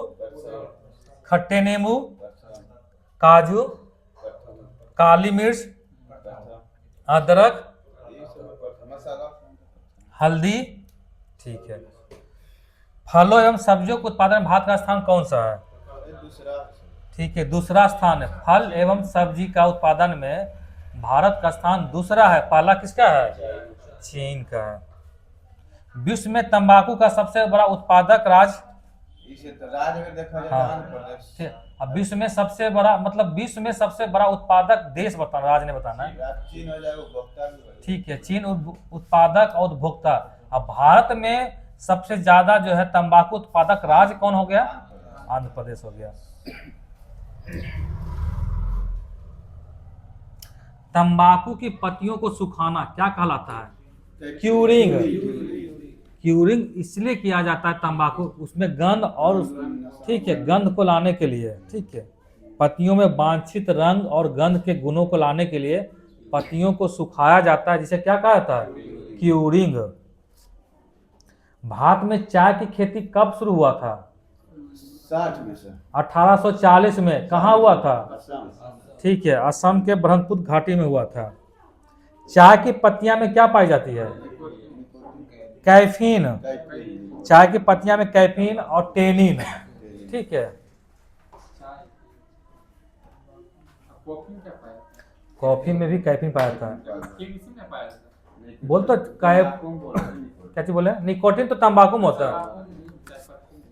खट्टे नींबू, काजू, काली मिर्च, अदरक, हल्दी, ठीक है। फलों एवं सब्जियों के उत्पादन में भारत का स्थान कौन सा है, ठीक है, दूसरा स्थान है। फल एवं सब्जी का उत्पादन में भारत का स्थान दूसरा है। पहला किसका है, चीन का है। विश्व में तंबाकू का सबसे बड़ा उत्पादक राज्य, अब विश्व में सबसे बड़ा, मतलब विश्व में सबसे बड़ा उत्पादक देश बताना, राज्य ने बताना है, ठीक है। चीन उत्पादक और उपभोक्ता। अब भारत में सबसे ज्यादा जो है तंबाकू उत्पादक राज्य कौन हो गया, आंध्र प्रदेश हो गया। तंबाकू की पत्तियों को सुखाना क्या कहलाता है, क्यूरिंग। क्यूरिंग इसलिए किया जाता है तंबाकू, उसमें गंध और, ठीक है, गंध को लाने के लिए, ठीक है। पत्तियों में वांछित रंग और गंध के गुणों को लाने के लिए पत्तियों को सुखाया जाता है, जिसे क्या कहा जाता है, क्यूरिंग। भारत में चाय की खेती कब शुरू हुआ था, 1840 में। कहाँ हुआ था, ठीक है, असम के ब्रह्मपुत्र घाटी में हुआ था। चाय की पत्तियां में क्या पाई जाती है, कैफीन, कैफीन, चाय की पत्तियां में कैफीन और टेनिन, ठीक है। कॉफी में भी कैफीन पाया जाता है। बोल तो क्या चीज बोले, निकोटीन तो तंबाकू में होता है।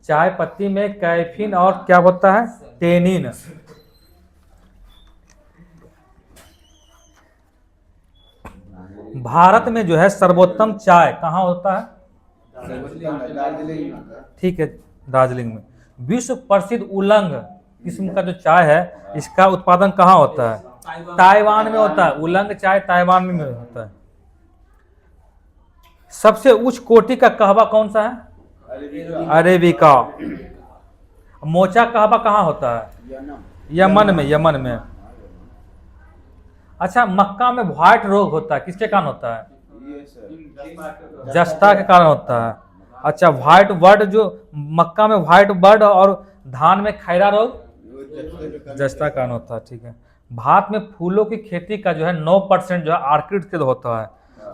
चाय पत्ती में कैफीन और क्या होता है, टेनिन। भारत में जो है सर्वोत्तम चाय कहाँ होता है, दार्जिलिंग में था। ठीक है, दार्जिलिंग में। विश्व प्रसिद्ध उलंग किस्म का जो चाय है, इसका उत्पादन कहाँ होता है, ताइवान में होता है। उलंग चाय ताइवान में होता है। सबसे उच्च कोटि का कहवा कौन सा है, अरेबिका। मोचा कहवा कहाँ होता है, यमन में, यमन में। अच्छा, मक्का में व्हाइट रोग होता है, किसके कारण होता है, ये सर जस्ता के कारण होता है। अच्छा, व्हाइट बर्ड जो मक्का में व्हाइट बर्ड और धान में खैरा रोग जस्ता कारण होता है, ठीक है। भारत में फूलों की खेती का जो है 9% जो है आर्किड से होता है।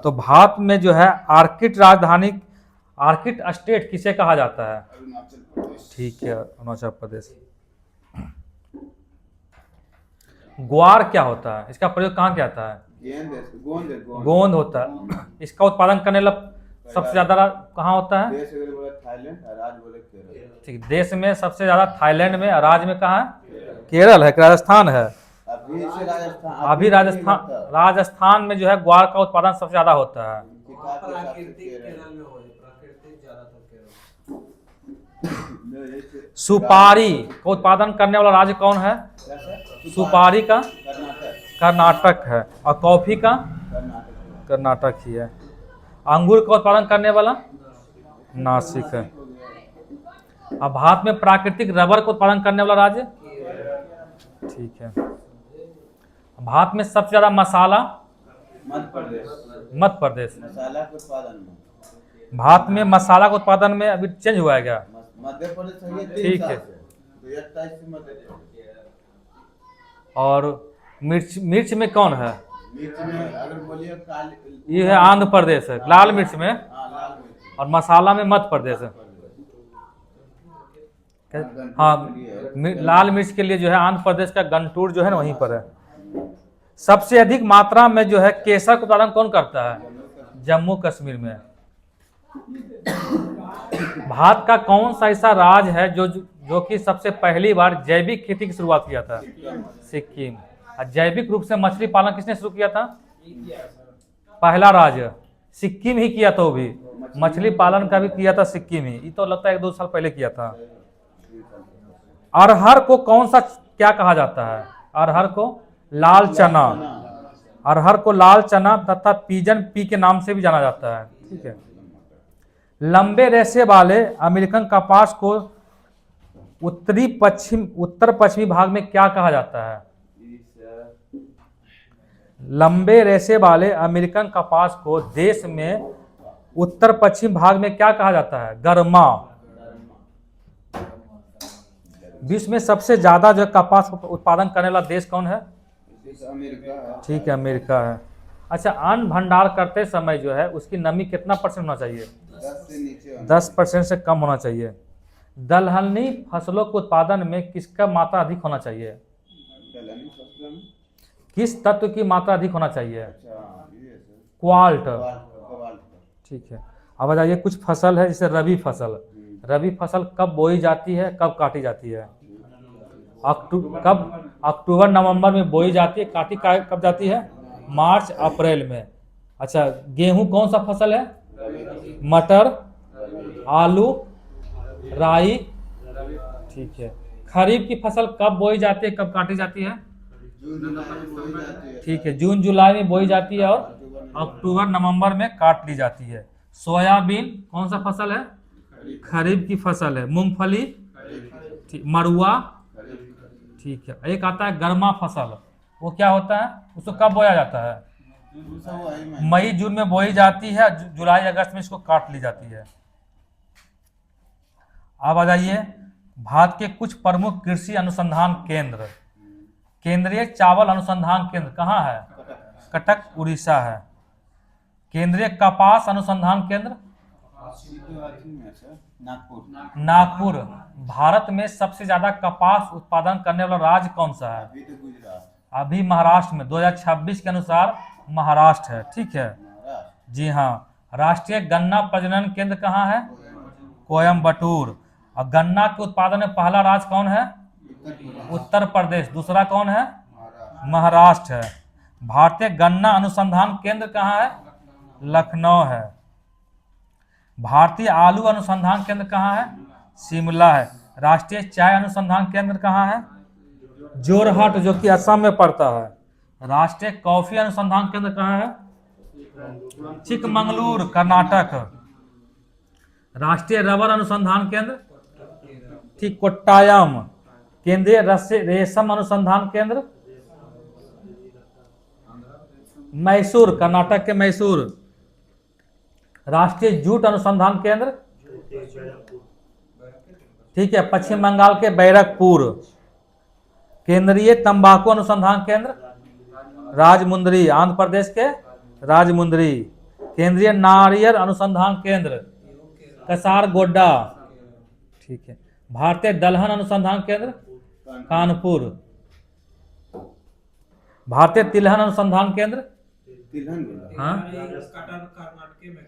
तो भारत में जो है आर्किड राजधानी, आर्किड स्टेट किसे कहा जाता है, अरुणाचल प्रदेश। ठीक है, अरुणाचल प्रदेश। ग्वार क्या होता है, इसका प्रयोग कहाँ किया जाता है, गोंद होता है। इसका उत्पादन करने वाला सबसे ज्यादा कहाँ होता है, देश अगर बोला थाईलैंड, राज्य बोले केरल। ठीक, देश में सबसे ज्यादा थाईलैंड में, राज्य में कहाँ है, केरल है, राजस्थान है। अभी से राजस्थान, अभी राजस्थान, राजस्थान में जो है ग्वार का उत्पादन सबसे ज्यादा होता है। प्राकृतिक केरल में हो, प्राकृतिक ज्यादातर केरल। सुपारी का उत्पादन करने वाला राज्य कौन है, सुपारी का कर्नाटक है। और कॉफी का कर्नाटक ही है। अंगूर का उत्पादन करने वाला नासिक है। अब भारत में प्राकृतिक रबर का उत्पादन करने वाला राज्य, ठीक है। भारत में सबसे ज्यादा मसाला, मध्य प्रदेश। मध्य प्रदेश। मसाला के उत्पादन में भारत में मसाला का उत्पादन में अभी चेंज हुआ है क्या, मध्य प्रदेश है, ठीक है। 2027 से मध्य प्रदेश। और मिर्च, मिर्च में कौन है, मिर्च में अगर बोलिए काली, ये है आंध्र प्रदेश है, लाल मिर्च में। हाँ लाल मिर्च। और मसाला में मध्य प्रदेश है। हाँ, लाल मिर्च के लिए जो है आंध्र प्रदेश का गंटूर जो है ना वहीं पर है। सबसे अधिक मात्रा में जो है केसर का उत्पादन कौन करता है, जम्मू कश्मीर में। भारत का कौन सा ऐसा राज्य है जो कि सबसे पहली बार जैविक खेती की शुरुआत किया था, सिक्किम। और जैविक रूप से मछली पालन किसने शुरू किया था, पहला राज्य सिक्किम ही किया था। वो भी मछली पालन का भी किया था सिक्किम ही। ये तो लगता है 1-2 साल पहले किया था। अरहर को कौन सा क्या कहा जाता है, अरहर को लाल चना। अरहर को लाल चना तथा पिजन पी के नाम से भी जाना जाता है, ठीक है। लंबे रेशे वाले अमेरिकन कपास को उत्तर पश्चिमी भाग में क्या कहा जाता है, लंबे रेशे वाले अमेरिकन कपास को देश में उत्तर पश्चिम भाग में क्या कहा जाता है, गर्मा। विश्व में सबसे ज्यादा जो कपास उत्पादन करने वाला देश कौन है, अमेरिका, ठीक है, अमेरिका है। अच्छा, अन्न भंडार करते समय जो है उसकी नमी कितना % होना चाहिए, 10 से नीचे 10% से कम होना चाहिए। दलहनी फसलों के उत्पादन में किसका मात्रा अधिक होना चाहिए, दलहनी फसलों में किस तत्व की मात्रा अधिक होना चाहिए, अच्छा ये है सर, क्वाल्ट, कवाल्ट। ठीक है। अब बताइए कुछ फसल है जैसे रबी फसल। रबी फसल कब बोई जाती है, कब काटी जाती है, अक्टूबर नवंबर में बोई जाती है, काटी कब जाती है, मार्च अप्रैल में। अच्छा, गेहूं कौन सा फसल है, मटर, आलू, राई, ठीक है। खरीफ की फसल कब बोई जाती है, कब काटी जाती है, जून जुलाई में बोई जाती है, ठीक है, जून जुलाई में बोई जाती है और अक्टूबर नवंबर में काट ली जाती है। सोयाबीन कौन सा फसल है, खरीफ की फसल है। मूंगफली, मरुआ, ठीक है। एक आता है गर्मा फसल, वो क्या होता है, उसको कब बोया जाता है, मई जून में बोई जाती है, जुलाई अगस्त में इसको काट ली जाती है। अब आ जाइए भारत के कुछ प्रमुख कृषि अनुसंधान केंद्र। केंद्रीय चावल अनुसंधान केंद्र कहाँ है, कटक, उड़ीसा है। केंद्रीय कपास अनुसंधान केंद्र नागपुर। नागपुर। भारत में सबसे ज्यादा कपास उत्पादन करने वाला राज्य कौन सा है? अभी तो गुजरात। अभी महाराष्ट्र में 2026 के अनुसार महाराष्ट्र है। ठीक है, महाराष्ट्र। जी हाँ। राष्ट्रीय गन्ना प्रजनन केंद्र कहाँ है? कोयम्बटूर। और गन्ना के उत्पादन में पहला राज्य कौन है? उत्तर प्रदेश। दूसरा कौन है? महाराष्ट्र है। भारतीय गन्ना अनुसंधान केंद्र कहाँ है? लखनऊ है। भारतीय आलू अनुसंधान केंद्र कहाँ है? शिमला है। राष्ट्रीय चाय अनुसंधान केंद्र कहाँ है? जोरहाट, जो कि असम में पड़ता है। राष्ट्रीय कॉफी अनुसंधान केंद्र कहाँ है? चिकमंगलुरु, कर्नाटक। राष्ट्रीय रबर अनुसंधान केंद्र ठीक कोट्टायम। केंद्रीय रेशम अनुसंधान केंद्र मैसूर, कर्नाटक के मैसूर। राष्ट्रीय जूट अनुसंधान केंद्र ठीक है पश्चिम बंगाल के बैरकपुर। केंद्रीय तंबाकू अनुसंधान केंद्र राजमुंदरी, आंध्र प्रदेश के राजमुंदरी। केंद्रीय नारियल अनुसंधान केंद्र कसारगोड्डा। ठीक है। भारतीय दलहन अनुसंधान केंद्र कानपुर। भारतीय तिलहन अनुसंधान केंद्र तिलहन बोला। हाँ कर्नाटक में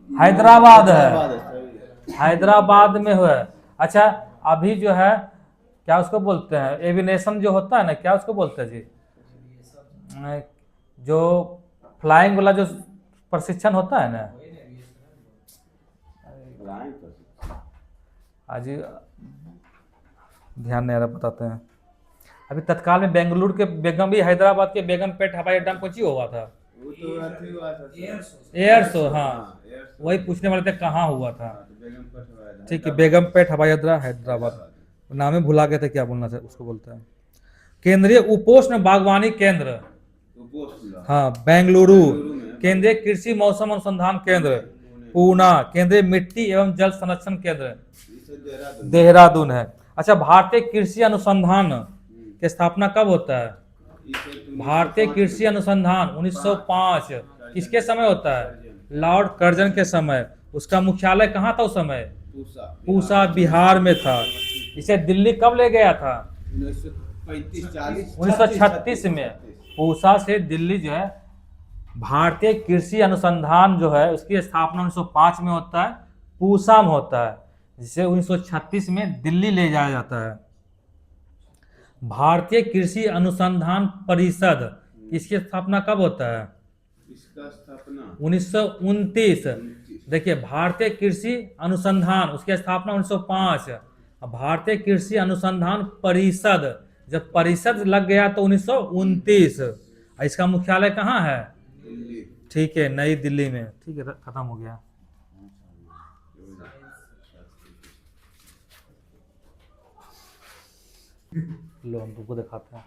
हैदराबाद है। हैदराबाद में हुआ है। अच्छा, अभी जो है क्या उसको बोलते हैं, एविनेशन जो होता है ना, क्या उसको बोलते हैं जी, जो फ्लाइंग वाला जो प्रशिक्षण होता है ना, आज ध्यान नहीं आ रहा, बताते हैं। अभी तत्काल में बेंगलुरु के बेगम भी हैदराबाद के बेगमपेट हवाई अड्डा में कुछ ही हुआ था, वो तो अथी हुआ था एयर शो। हाँ, एयर शो। वही पूछने वाले थे कहाँ हुआ था। बेगमपेट हुआ था। ठीक है, बेगमपेट हवाई अड्डा हैदराबाद। नाम ही भुला गए थे, क्या बोलना था उसको बोलते हैं। केंद्रीय उपोष्ण बागवानी केंद्र उपोष्ण। हाँ बेंगलुरु। में। केंद्रीय कृषि मौसम अनुसंधान केंद्र पूना। केंद्रीय मिट्टी एवं जल संरक्षण केंद्र देहरादून है। अच्छा, भारतीय कृषि अनुसंधान की स्थापना कब होता है? भारतीय कृषि अनुसंधान 1905 किसके समय होता है? लॉर्ड कर्जन के समय। उसका मुख्यालय कहाँ था उस समय? पूसा, बिहार में था। इसे दिल्ली कब ले गया था? 1936 में। पूसा से दिल्ली जो है, भारतीय कृषि अनुसंधान जो है उसकी स्थापना 1905 में होता है, पूसा में होता है, जिसे 1936 में दिल्ली ले जाया जाता है। भारतीय कृषि अनुसंधान परिषद इसकी स्थापना कब होता है? इसका स्थापना 1929। देखिए, भारतीय कृषि अनुसंधान उसकी स्थापना 1905। भारतीय कृषि अनुसंधान परिषद, जब परिषद लग गया तो 1929। इसका मुख्यालय कहाँ है? दिल्ली। ठीक है, नई दिल्ली में। ठीक है, खत्म हो गया। लो हम तुमको दिखाते हैं।